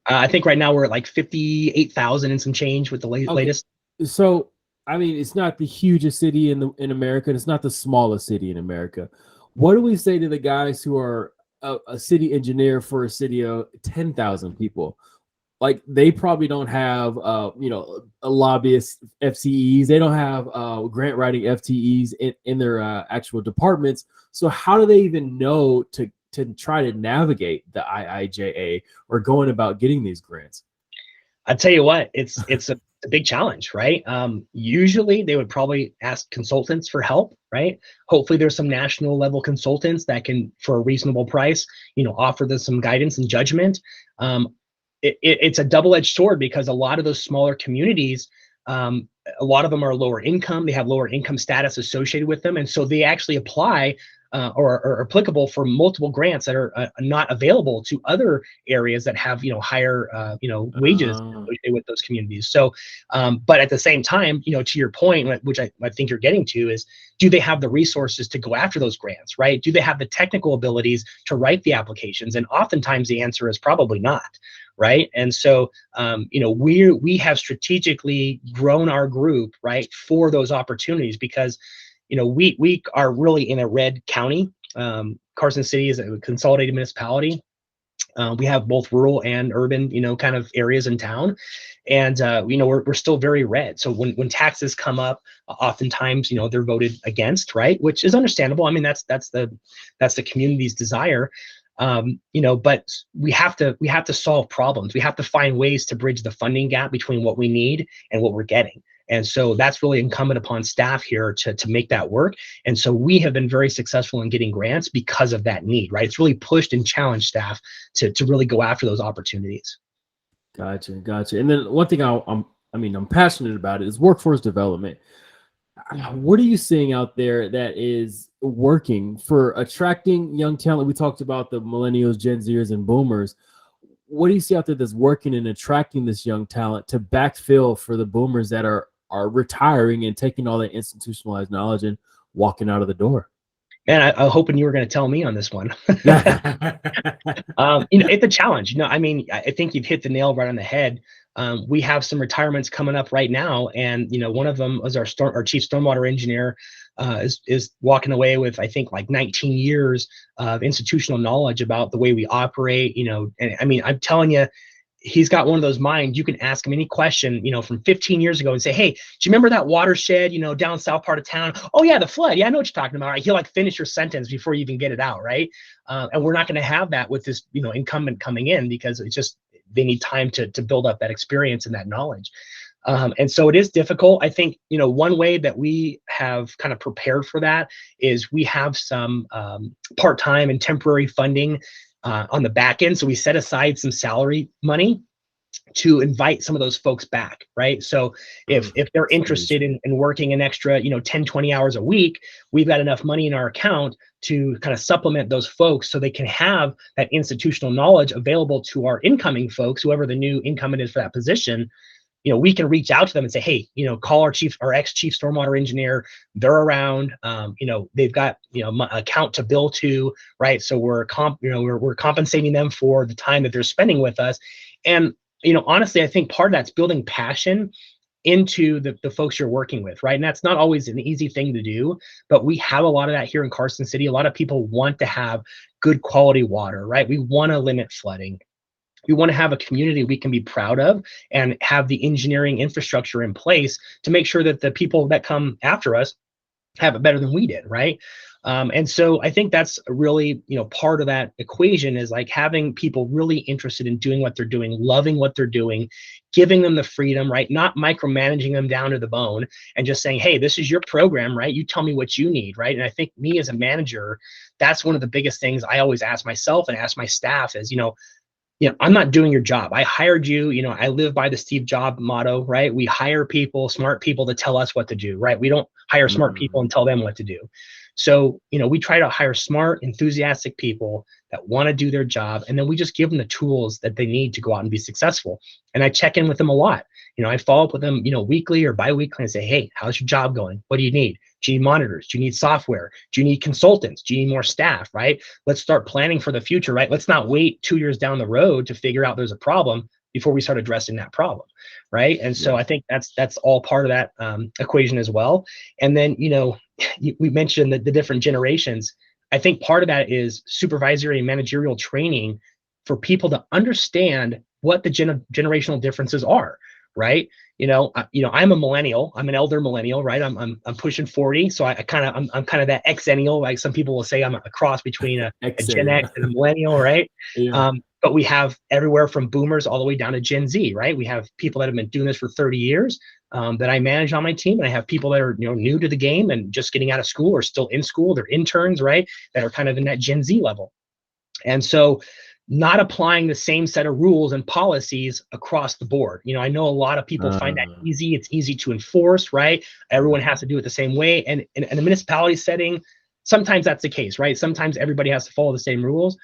I think right now we're at like 58,000 and some change with the Okay, latest. so I mean, it's not the hugest city in America, and it's not the smallest city in America. What do we say to the guys who are a city engineer for a city of 10,000 people? Like they probably don't have a lobbyist FTEs. They don't have grant writing FTEs in their actual departments. So how do they even know to try to navigate the IIJA or going about getting these grants? I tell you what, it's a big challenge, right? Usually they would probably ask consultants for help, right? Hopefully there's some national level consultants that can, for a reasonable price, offer them some guidance and judgment. It's a double-edged sword because a lot of those smaller communities, a lot of them are lower income. They have lower income status associated with them, and so they actually apply or are applicable for multiple grants that are not available to other areas that have higher wages Uh, associated with those communities. So, but at the same time, to your point, which I think you're getting to, is do they have the resources to go after those grants, right? Do they have the technical abilities to write the applications? And oftentimes the answer is probably not. Right. And so, we have strategically grown our group, right, for those opportunities because, we are really in a red county. Carson City is a consolidated municipality. We have both rural and urban, kind of areas in town. And, we're still very red. So when taxes come up, oftentimes, they're voted against, right, which is understandable. I mean, that's the community's desire. But we have to solve problems. We have to find ways to bridge the funding gap between what we need and what we're getting. And so that's really incumbent upon staff here to make that work. And so we have been very successful in getting grants because of that need, right? It's really pushed and challenged staff to really go after those opportunities. Gotcha. And then one thing I'm passionate about it is workforce development. What are you seeing out there that is working for attracting young talent? We talked about the millennials, Gen Zers, and boomers. What do you see out there that's working in attracting this young talent to backfill for the boomers that are retiring and taking all that institutionalized knowledge and walking out of the door? And I'm hoping you were going to tell me on this one. It's a challenge. I mean, I think you've hit the nail right on the head. We have some retirements coming up right now, and one of them was our chief stormwater engineer, is walking away with, I think, like 19 years of institutional knowledge about the way we operate. And I mean, I'm telling you, he's got one of those minds. You can ask him any question, from 15 years ago and say, hey, do you remember that watershed, down south part of town? Oh yeah, the flood. Yeah, I know what you're talking about. Right? He'll like finish your sentence before you even get it out, right? And we're not going to have that with this, incumbent coming in because it's just they need time to build up that experience and that knowledge. And so it is difficult. I think, one way that we have kind of prepared for that is we have some part-time and temporary funding on the back end. So we set aside some salary money to invite some of those folks back, right? So if they're interested in working an extra, 10, 20 hours a week, we've got enough money in our account to kind of supplement those folks so they can have that institutional knowledge available to our incoming folks, whoever the new incumbent is for that position. We can reach out to them and say, hey, call our ex-chief stormwater engineer. They're around. They've got account to bill to, right? So we're compensating them for the time that they're spending with us. And honestly, I think part of that's building passion into the folks you're working with, right? And that's not always an easy thing to do, but we have a lot of that here in Carson City. A lot of people want to have good quality water, right? We want to limit flooding. We want to have a community we can be proud of and have the engineering infrastructure in place to make sure that the people that come after us have it better than we did, right? And so I think that's really, part of that equation is like having people really interested in doing what they're doing, loving what they're doing, giving them the freedom, right? Not micromanaging them down to the bone and just saying, hey, this is your program, right? You tell me what you need, right? And I think me as a manager, that's one of the biggest things I always ask myself and ask my staff is, I'm not doing your job. I hired you. I live by the Steve Jobs motto, right? We hire people, smart people to tell us what to do, right? We don't hire smart people and tell them what to do. So, we try to hire smart, enthusiastic people that want to do their job. And then we just give them the tools that they need to go out and be successful. And I check in with them a lot. I follow up with them, weekly or bi-weekly and say, hey, how's your job going? What do you need? Do you need monitors? Do you need software? Do you need consultants? Do you need more staff, right? Let's start planning for the future, right? Let's not wait 2 years down the road to figure out there's a problem before we start addressing that problem, right? And so I think that's all part of that equation as well. And then, we mentioned the different generations. I think part of that is supervisory and managerial training for people to understand what the generational differences are, right? I'm a millennial. I'm an elder millennial, right? I'm pushing 40, so I'm kind of that Xennial. Like some people will say, I'm a cross between a Gen X and a millennial, right? But we have everywhere from boomers all the way down to Gen Z, right? We have people that have been doing this for 30 years that I manage on my team, and I have people that are new to the game and just getting out of school or still in school. They're interns, right? That are kind of in that Gen Z level, and so not applying the same set of rules and policies across the board. I know a lot of people find that easy. It's easy to enforce, right? Everyone has to do it the same way, and in a municipality setting, sometimes that's the case, right? Sometimes everybody has to follow the same rules.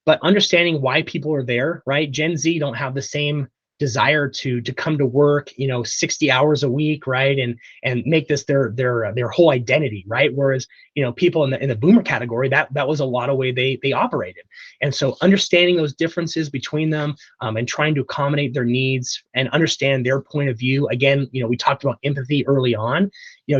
But understanding why people are there, right? Gen Z don't have the same desire to come to work, 60 hours a week, right? And make this their whole identity, right? Whereas, people in the boomer category, that was a lot of way they operated. And so understanding those differences between them and trying to accommodate their needs and understand their point of view. Again, we talked about empathy early on,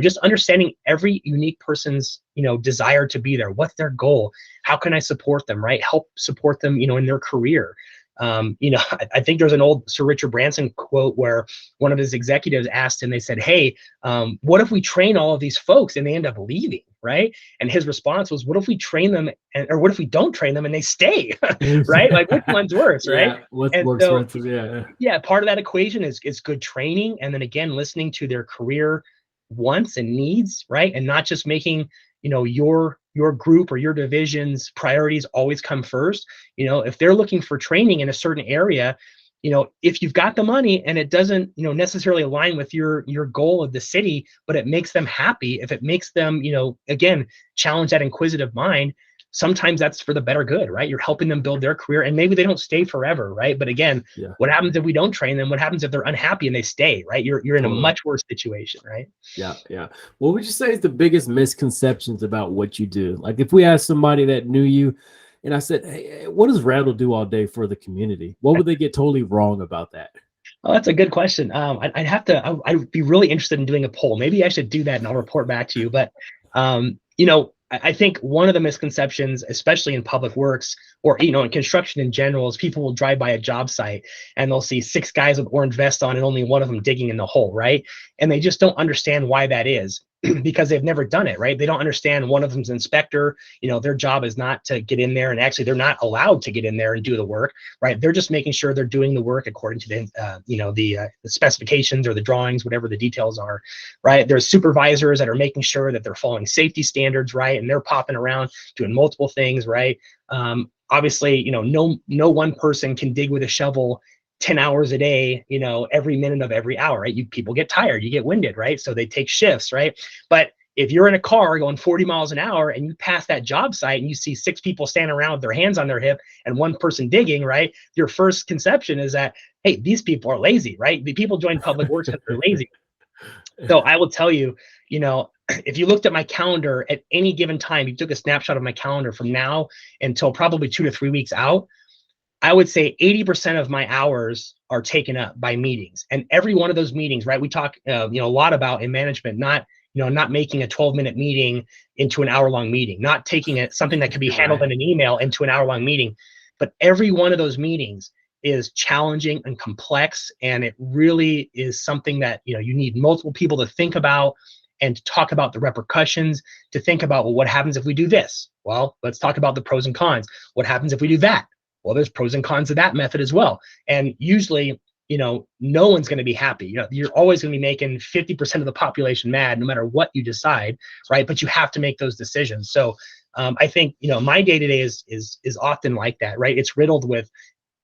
just understanding every unique person's, desire to be there. What's their goal? How can I support them, right? Help support them, in their career. I think there's an old Sir Richard Branson quote where one of his executives asked him, they said, hey, what if we train all of these folks and they end up leaving, right? And his response was, what if we train them, or what if we don't train them and they stay, right? Like which one's worse, right? What's worse? Part of that equation is good training. And then again, listening to their career wants and needs, right? And not just making, your group or your division's priorities always come first. If they're looking for training in a certain area, if you've got the money and it doesn't, necessarily align with your goal of the city, but it makes them happy, if it makes them, again, challenge that inquisitive mind, sometimes that's for the better good, right? You're helping them build their career, and maybe they don't stay forever, right? But again, what happens if we don't train them? What happens if they're unhappy and they stay, right? You're in a much worse situation, right? Yeah. What would you say is the biggest misconceptions about what you do? Like if we asked somebody that knew you and I said, hey, what does Randall do all day for the community? What would they get totally wrong about that? Oh, that's a good question. I'd be really interested in doing a poll. Maybe I should do that and I'll report back to you. But, I think one of the misconceptions, especially in public works or, in construction in general, is people will drive by a job site and they'll see 6 guys with orange vests on and only one of them digging in the hole, right? And they just don't understand why that is. Because they've never done it, right? They don't understand one of them's inspector, their job is not to get in there, and actually they're not allowed to get in there and do the work, right? They're just making sure they're doing the work according to the specifications or the drawings, whatever the details are, right? There's supervisors that are making sure that they're following safety standards, right? And they're popping around doing multiple things, right? Obviously, no one person can dig with a shovel 10 hours a day, every minute of every hour, right? People get tired, you get winded, right? So they take shifts, right? But if you're in a car going 40 miles an hour and you pass that job site and you see 6 people standing around with their hands on their hip and 1 person digging, right? Your first conception is that, hey, these people are lazy, right? The people join public works because they're lazy. So I will tell you, if you looked at my calendar at any given time, you took a snapshot of my calendar from now until probably 2 to 3 weeks out, I would say 80% of my hours are taken up by meetings. And every one of those meetings, right? We talk, a lot about in management, not making a 12-minute meeting into an hour-long meeting, not taking it, something that could be handled in an email into an hour-long meeting. But every one of those meetings is challenging and complex. And it really is something that, you need multiple people to think about and to talk about the repercussions, to think about, well, what happens if we do this? Well, let's talk about the pros and cons. What happens if we do that? Well, there's pros and cons of that method as well. And usually, no one's going to be happy. You're always going to be making 50% of the population mad, no matter what you decide, right? But you have to make those decisions. So I think, my day-to-day is often like that, right? It's riddled with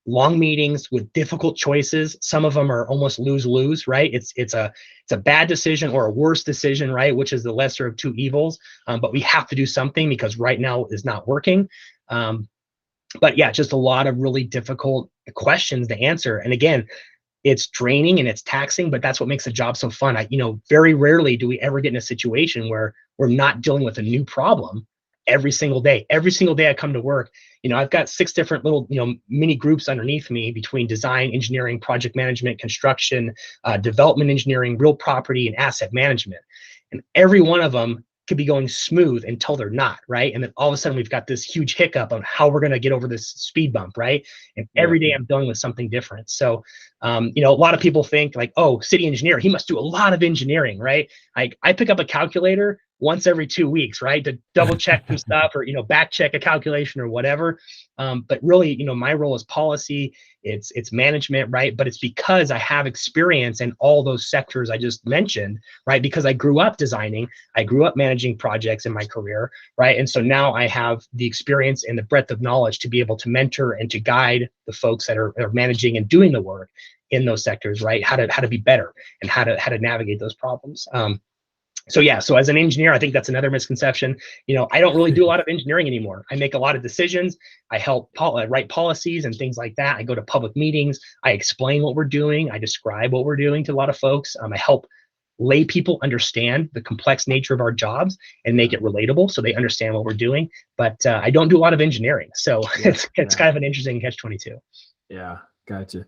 long meetings with difficult choices. Some of them are almost lose-lose, right? It's a bad decision or a worse decision, right? Which is the lesser of 2 evils. But we have to do something because right now is not working. But yeah, just a lot of really difficult questions to answer. And again, It's draining and it's taxing, but that's what makes the job so fun. Very rarely do we ever get in a situation where we're not dealing with a new problem every single day. Every single day I come to work, I've got 6 different little, mini groups underneath me between design, engineering, project management, construction, development engineering, real property, and asset management. And every one of them could be going smooth until they're not, right? And then all of a sudden we've got this huge hiccup on how we're going to get over this speed bump, right? And every day I'm dealing with something different. So, a lot of people think like, oh, city engineer, he must do a lot of engineering, right? I pick up a calculator once every 2 weeks, right? To double check some stuff or, back check a calculation or whatever. But really, my role is policy, it's management, right? But it's because I have experience in all those sectors I just mentioned, right? Because I grew up designing, I grew up managing projects in my career, right? And so now I have the experience and the breadth of knowledge to be able to mentor and to guide the folks that are managing and doing the work in those sectors, right? How to be better and how to navigate those problems. So as an engineer, I think that's another misconception. I don't really do a lot of engineering anymore. I make a lot of decisions. I help write policies and things like that. I go to public meetings. I explain what we're doing. I describe what we're doing to a lot of folks. I help lay people understand the complex nature of our jobs and make it relatable so they understand what we're doing. But I don't do a lot of engineering. So it's kind of an interesting catch-22. Yeah, gotcha.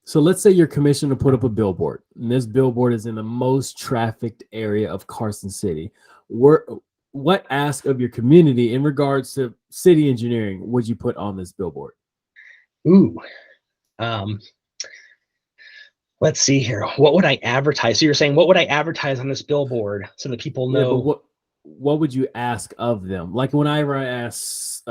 So let's say you're commissioned to put up a billboard, and this billboard is in the most trafficked area of Carson City. What ask of your community in regards to city engineering would you put on this billboard? Ooh, let's see here. What would I advertise? So you're saying, what would I advertise on this billboard so that people know? Yeah, but what would you ask of them? Like whenever I ask,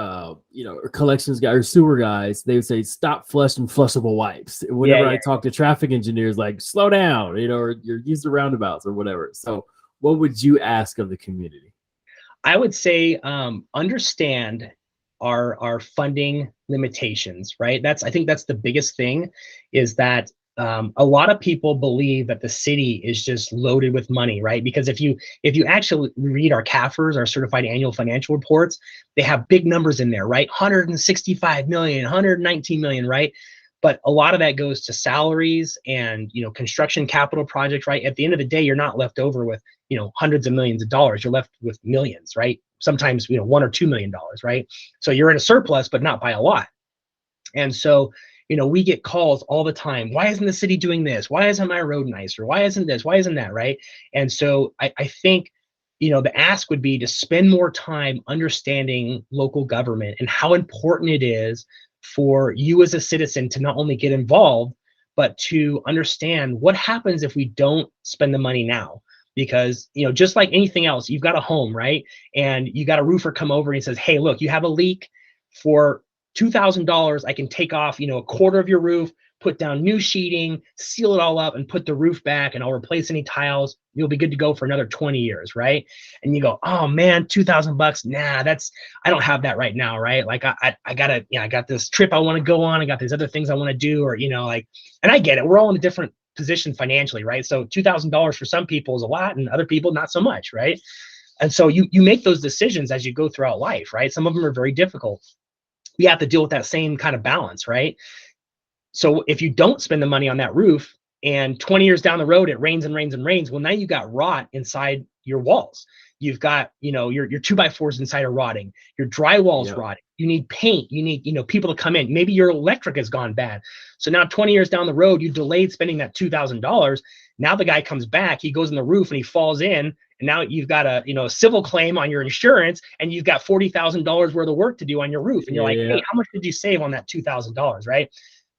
collections guys or sewer guys, they would say, stop flushing flushable wipes. Whenever I talk to traffic engineers, like slow down, or use the roundabouts or whatever. So what would you ask of the community? I would say, understand our funding limitations, right? I think that's the biggest thing, is that a lot of people believe that the city is just loaded with money, right? Because if you actually read our CAFRs, our certified annual financial reports, they have big numbers in there, right? 165 million, 119 million, right? But a lot of that goes to salaries and, construction capital projects, right? At the end of the day, you're not left over with, hundreds of millions of dollars. You're left with millions, right? Sometimes, $1 or $2 million, right? So you're in a surplus, but not by a lot. And so, we get calls all the time. Why isn't the city doing this? Why isn't my road nicer? Why isn't this? Why isn't that, right? And so I think, the ask would be to spend more time understanding local government and how important it is for you as a citizen to not only get involved, but to understand what happens if we don't spend the money now. Because, just like anything else, you've got a home, right? And you got a roofer come over and he says, hey, look, you have a leak. For $2,000, I can take off, a quarter of your roof, put down new sheeting, seal it all up, and put the roof back, and I'll replace any tiles. You'll be good to go for another 20 years, right? And you go, oh man, $2,000? Nah, I don't have that right now, right? Like I gotta, I got this trip I want to go on. I got these other things I want to do, or and I get it. We're all in a different position financially, right? So $2,000 for some people is a lot, and other people not so much, right? And so you make those decisions as you go throughout life, right? Some of them are very difficult. You have to deal with that same kind of balance, right? So if you don't spend the money on that roof and 20 years down the road, it rains and rains and rains, well, now you got rot inside your walls. You've got, your 2x4s inside are rotting. Your drywall's rotting. You need paint. You need, people to come in. Maybe your electric has gone bad. So now 20 years down the road, you delayed spending that $2,000. Now the guy comes back, he goes in the roof and he falls in. And now you've got a, civil claim on your insurance, and you've got $40,000 worth of work to do on your roof. And you're like, hey, how much did you save on that $2,000, right?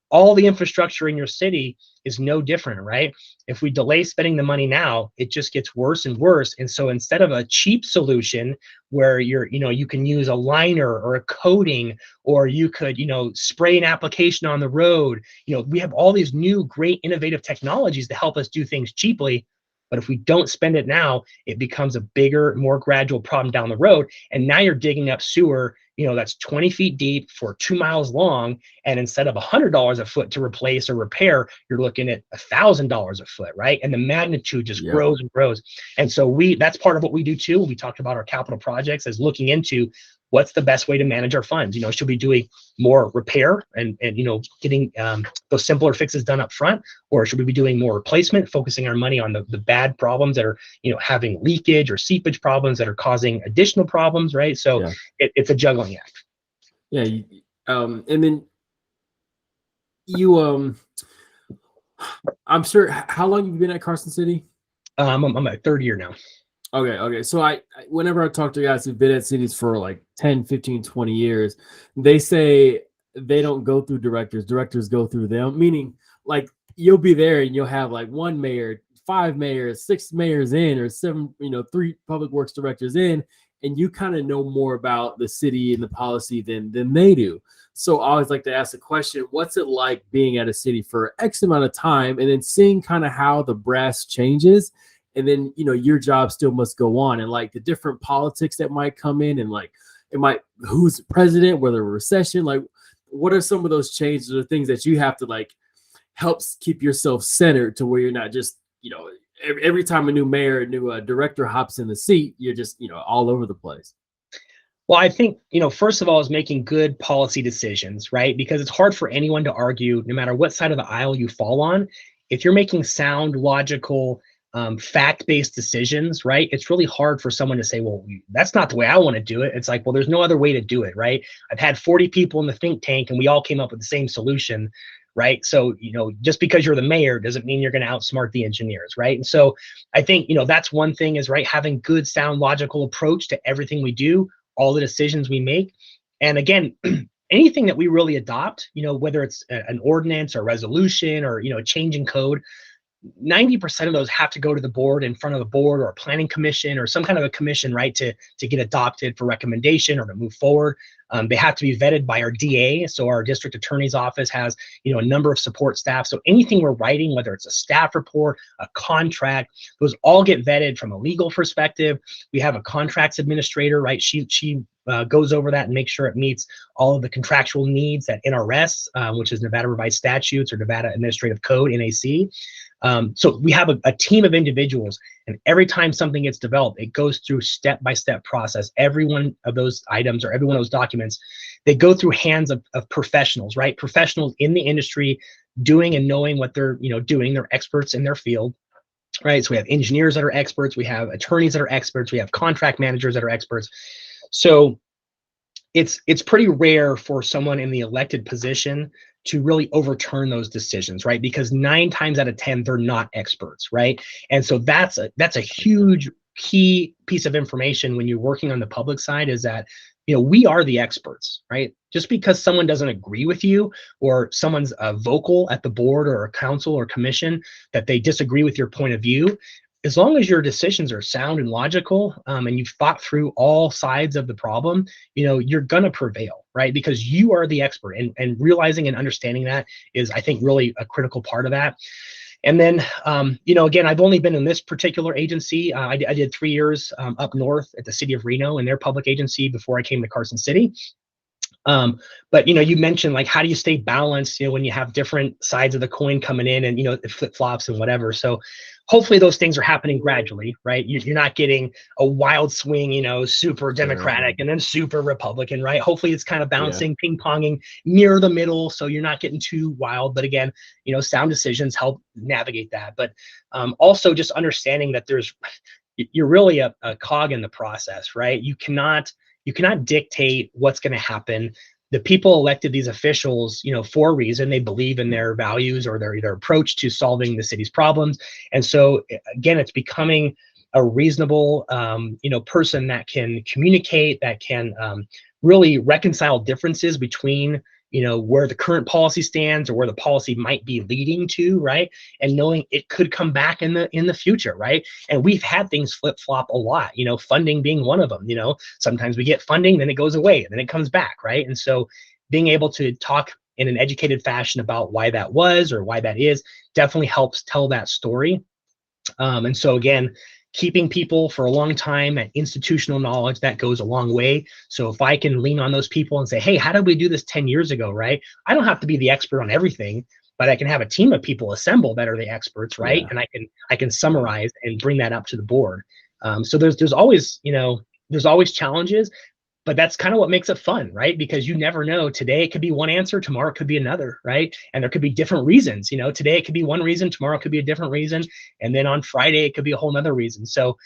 All the infrastructure in your city is no different, right? If we delay spending the money now, it just gets worse and worse. And so instead of a cheap solution where you can use a liner or a coating, or you could, spray an application on the road, we have all these new great innovative technologies to help us do things cheaply. But if we don't spend it now, it becomes a bigger, more gradual problem down the road. And now you're digging up sewer, that's 20 feet deep for 2 miles long. And instead of $100 a foot to replace or repair, you're looking at $1,000 a foot, right? And the magnitude just grows and grows. And so that's part of what we do too. We talked about our capital projects as looking into what's the best way to manage our funds? Should we be doing more repair and getting those simpler fixes done up front, or should we be doing more replacement, focusing our money on the bad problems that are having leakage or seepage problems that are causing additional problems, right? So Yeah. it's a juggling act. Yeah. And then you I'm sure, how long have you been at Carson City? I'm at third year now. Okay. So whenever I talk to guys who've been at cities for like 10, 15, 20 years, they say they don't go through directors go through them, meaning like you'll be there and you'll have like one mayor, 5 mayors, 6 mayors in, or 7, 3 public works directors in, and you kind of know more about the city and the policy than they do. So I always like to ask the question, what's it like being at a city for X amount of time and then seeing kind of how the brass changes? And then, your job still must go on, and like the different politics that might come in, and like who's president, whether recession, like what are some of those changes or things that you have to like helps keep yourself centered to where you're not just, every time a new mayor, a new director hops in the seat, you're just, all over the place. Well, I think, first of all, is making good policy decisions, right? Because it's hard for anyone to argue, no matter what side of the aisle you fall on, if you're making sound, logical, fact-based decisions, right? It's really hard for someone to say, well, that's not the way I want to do it. It's like, well, there's no other way to do it, right? I've had 40 people in the think tank and we all came up with the same solution, right? So, just because you're the mayor doesn't mean you're going to outsmart the engineers, right? And so I think, that's one thing is, right, having good, sound, logical approach to everything we do, all the decisions we make. And again, anything that we really adopt, whether it's an ordinance or resolution or, a change in code, 90% of those have to go to the board, in front of a board or a planning commission or some kind of a commission, right, to get adopted for recommendation or to move forward. They have to be vetted by our DA. So our district attorney's office has, a number of support staff. So anything we're writing, whether it's a staff report, a contract, those all get vetted from a legal perspective. We have a contracts administrator, right? She goes over that and makes sure it meets all of the contractual needs that NRS, which is Nevada Revised Statutes or Nevada Administrative Code, NAC. So we have a team of individuals, and every time something gets developed, it goes through step-by-step process. Every one of those items or every one of those documents, they go through hands of professionals, right? Professionals in the industry doing and knowing what they're doing. They're experts in their field, right? So we have engineers that are experts, we have attorneys that are experts, we have contract managers that are experts. So it's pretty rare for someone in the elected position to really overturn those decisions, right? Because 9 times out of 10, they're not experts, right? And so that's a huge key piece of information when you're working on the public side, is that, we are the experts, right? Just because someone doesn't agree with you, or someone's vocal at the board or a council or commission that they disagree with your point of view, as long as your decisions are sound and logical, and you've thought through all sides of the problem, you're going to prevail, right? Because you are the expert, and realizing and understanding that is, I think, really a critical part of that. And then, again, I've only been in this particular agency. I did 3 years up north at the city of Reno in their public agency before I came to Carson City. But you mentioned, like, how do you stay balanced, when you have different sides of the coin coming in, and it flip-flops and whatever. So hopefully those things are happening gradually, right? You're not getting a wild swing, super Democratic and then super Republican, right? Hopefully it's kind of bouncing, ping-ponging near the middle, so you're not getting too wild. But again, sound decisions help navigate that. But also just understanding that you're really a cog in the process, right? You cannot dictate what's going to happen. The people elected these officials, for a reason. They believe in their values or their approach to solving the city's problems. And so again, it's becoming a reasonable, person that can communicate, that can really reconcile differences between, where the current policy stands or where the policy might be leading to, right? And knowing it could come back in the future, right? And we've had things flip-flop a lot, funding being one of them. Sometimes we get funding, then it goes away, and then it comes back, right? And so being able to talk in an educated fashion about why that was or why that is definitely helps tell that story. And so again, keeping people for a long time and institutional knowledge, that goes a long way. So if I can lean on those people and say, hey, how did we do this 10 years ago, right? I don't have to be the expert on everything, but I can have a team of people assemble that are the experts, right? And I can summarize and bring that up to the board. So there's always, there's always challenges, but that's kind of what makes it fun, right? Because you never know. Today it could be one answer, tomorrow it could be another, right? And there could be different reasons. Today it could be one reason, tomorrow it could be a different reason, and then on Friday it could be a whole nother reason. So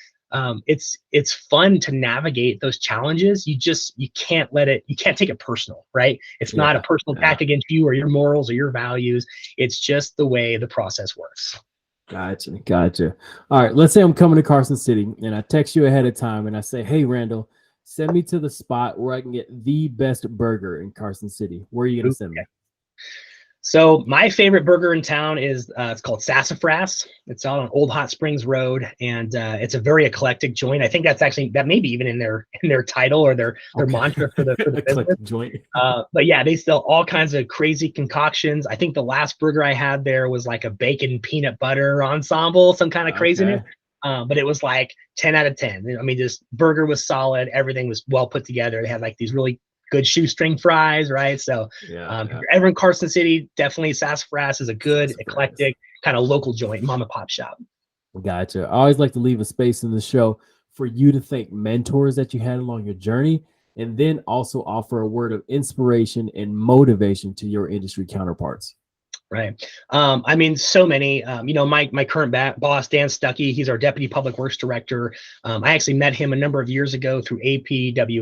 it's fun to navigate those challenges. You can't take it personal, right? It's not a personal attack against you or your morals or your values. It's just the way the process works. Gotcha. All right, let's say I'm coming to Carson City and I text you ahead of time and I say, hey, Randall, send me to the spot where I can get the best burger in Carson City. Where are you going to send me? So my favorite burger in town is it's called Sassafras. It's out on Old Hot Springs Road, and it's a very eclectic joint. I think that may be even in their title or their mantra for the business. Joint. But yeah, they sell all kinds of crazy concoctions. I think the last burger I had there was like a bacon peanut butter ensemble, some kind of craziness. But it was like 10 out of 10. I mean, this burger was solid. Everything was well put together. They had like these really good shoestring fries, right? So if you're ever in Carson City, definitely Sassafras is a good, eclectic, kind of local joint, mom and pop shop. Gotcha. I always like to leave a space in the show for you to thank mentors that you had along your journey, and then also offer a word of inspiration and motivation to your industry counterparts. Right. I mean, so many, my current boss, Dan Stuckey, he's our deputy public works director. I actually met him a number of years ago through through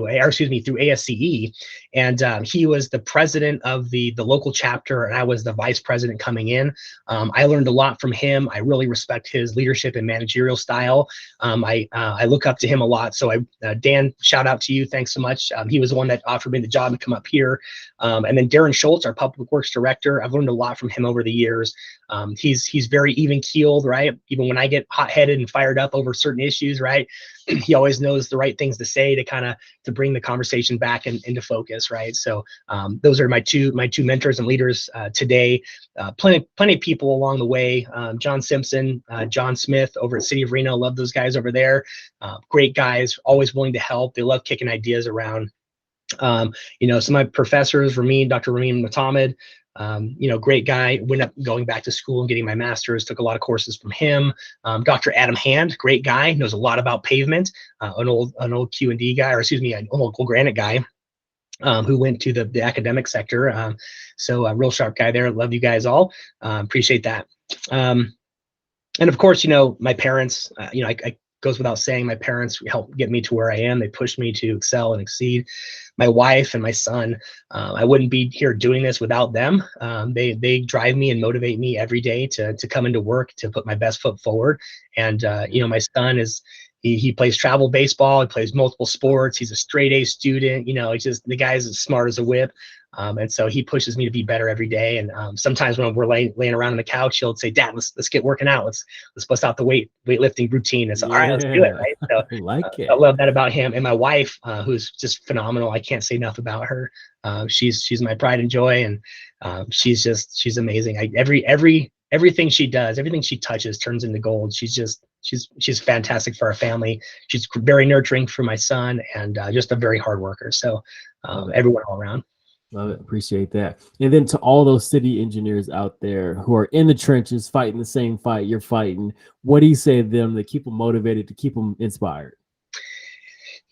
ASCE. And he was the president of the local chapter, and I was the vice president coming in. I learned a lot from him. I really respect his leadership and managerial style. I look up to him a lot. So Dan, shout out to you. Thanks so much. He was the one that offered me the job to come up here. And then Darren Schultz, our public works director, I've learned a lot from him over the years. He's very even keeled, right? Even when I get hot headed and fired up over certain issues, right? He always knows the right things to say to bring the conversation back into focus, right? So those are my two mentors and leaders today. Plenty of people along the way. John Simpson, John Smith over at City of Reno. Love those guys over there. Great guys, always willing to help. They love kicking ideas around. Some of my professors, Dr. Ramin Mutamed, great guy. Went up going back to school and getting my master's, took a lot of courses from him. Dr. Adam Hand, great guy, knows a lot about pavement, an old Q&D guy, or excuse me, an old granite guy, who went to the academic sector. So a real sharp guy there. Love you guys all. Appreciate that. And of course, my parents, I goes without saying, my parents helped get me to where I am. They pushed me to excel and exceed. My wife and my son, I wouldn't be here doing this without them. They drive me and motivate me every day to come into work, to put my best foot forward. And, my son he plays travel baseball. He plays multiple sports. He's a straight A student. He's just, the guy's as smart as a whip. And so he pushes me to be better every day. And sometimes when we're laying around on the couch, he'll say, "Dad, let's get working out. Let's bust out the weightlifting routine." And so, all right, let's do it. Right. So I like it. I love that about him. And my wife, who's just phenomenal. I can't say enough about her. She's my pride and joy, and she's amazing. Everything she does, everything she touches turns into gold. She's fantastic for our family. She's very nurturing for my son, and just a very hard worker. So everyone all around. Love it. Appreciate that. And then to all those city engineers out there who are in the trenches fighting the same fight you're fighting, what do you say to them to keep them motivated, to keep them inspired?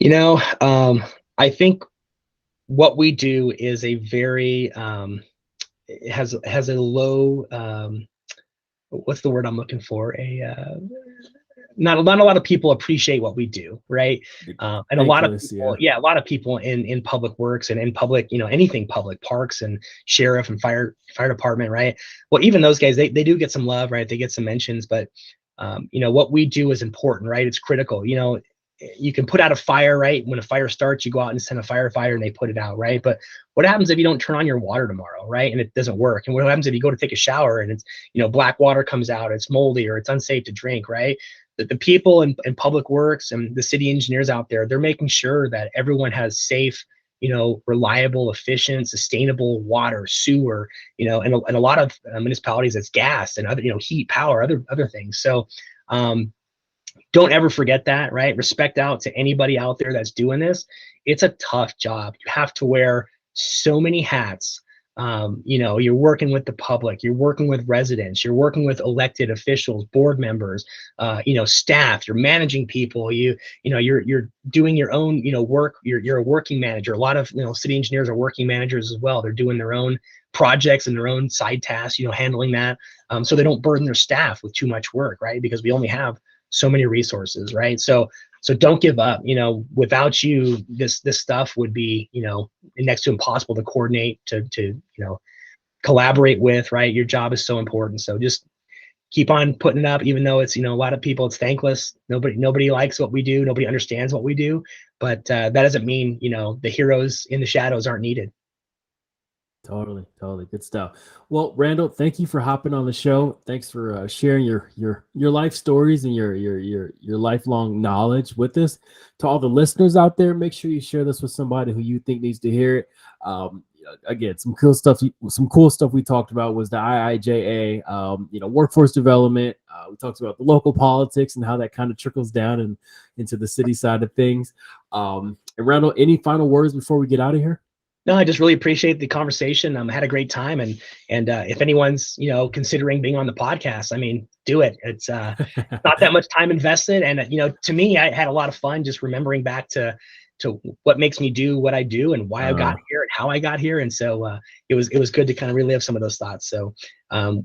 I think what we do is a very it has a low what's the word I'm looking for? Not a lot of people appreciate what we do, right? And a lot of people in public works and in public, anything public, parks and sheriff and fire department, right? Well, even those guys, they do get some love, right? They get some mentions, but what we do is important, right? It's critical. You can put out a fire, right? When a fire starts, you go out and send a firefighter and they put it out, right? But what happens if you don't turn on your water tomorrow, right? And it doesn't work? And what happens if you go to take a shower and it's, black water comes out, it's moldy or it's unsafe to drink, right? The people in public works and the city engineers out there, they're making sure that everyone has safe, reliable, efficient, sustainable water, sewer, and a lot of municipalities, it's gas and other, heat, power, other things. So, don't ever forget that, right? Respect out to anybody out there that's doing this. It's a tough job. You have to wear so many hats. You're working with the public, you're working with residents, you're working with elected officials, board members, staff, you're managing people, you're doing your own, work. You're a working manager. A lot of, city engineers are working managers as well. They're doing their own projects and their own side tasks, handling that, so they don't burden their staff with too much work, right? Because we only have so many resources, right? So don't give up. Without you, this stuff would be, next to impossible to coordinate, to collaborate with, right? Your job is so important. So just keep on putting it up, even though it's, a lot of people, it's thankless. Nobody likes what we do. Nobody understands what we do. But that doesn't mean, the heroes in the shadows aren't needed. Totally good stuff. Well, Randall, thank you for hopping on the show. Thanks for sharing your life stories and your lifelong knowledge with us. To all the listeners out there, make sure you share this with somebody who you think needs to hear it. Again, some cool stuff we talked about was the IIJA, workforce development. We talked about the local politics and how that kind of trickles down and into the city side of things. And Randall, any final words before we get out of here? No, I just really appreciate the conversation. I had a great time, and if anyone's considering being on the podcast, I mean, do it. It's not that much time invested, and to me, I had a lot of fun just remembering back to what makes me do what I do and why I got here and how I got here, and so it was good to kind of relive some of those thoughts. So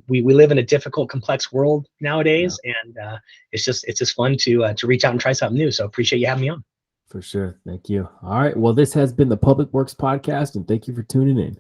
we live in a difficult, complex world nowadays, and it's just fun to reach out and try something new. So appreciate you having me on. For sure. Thank you. All right. Well, this has been the Public Works Podcast, and thank you for tuning in.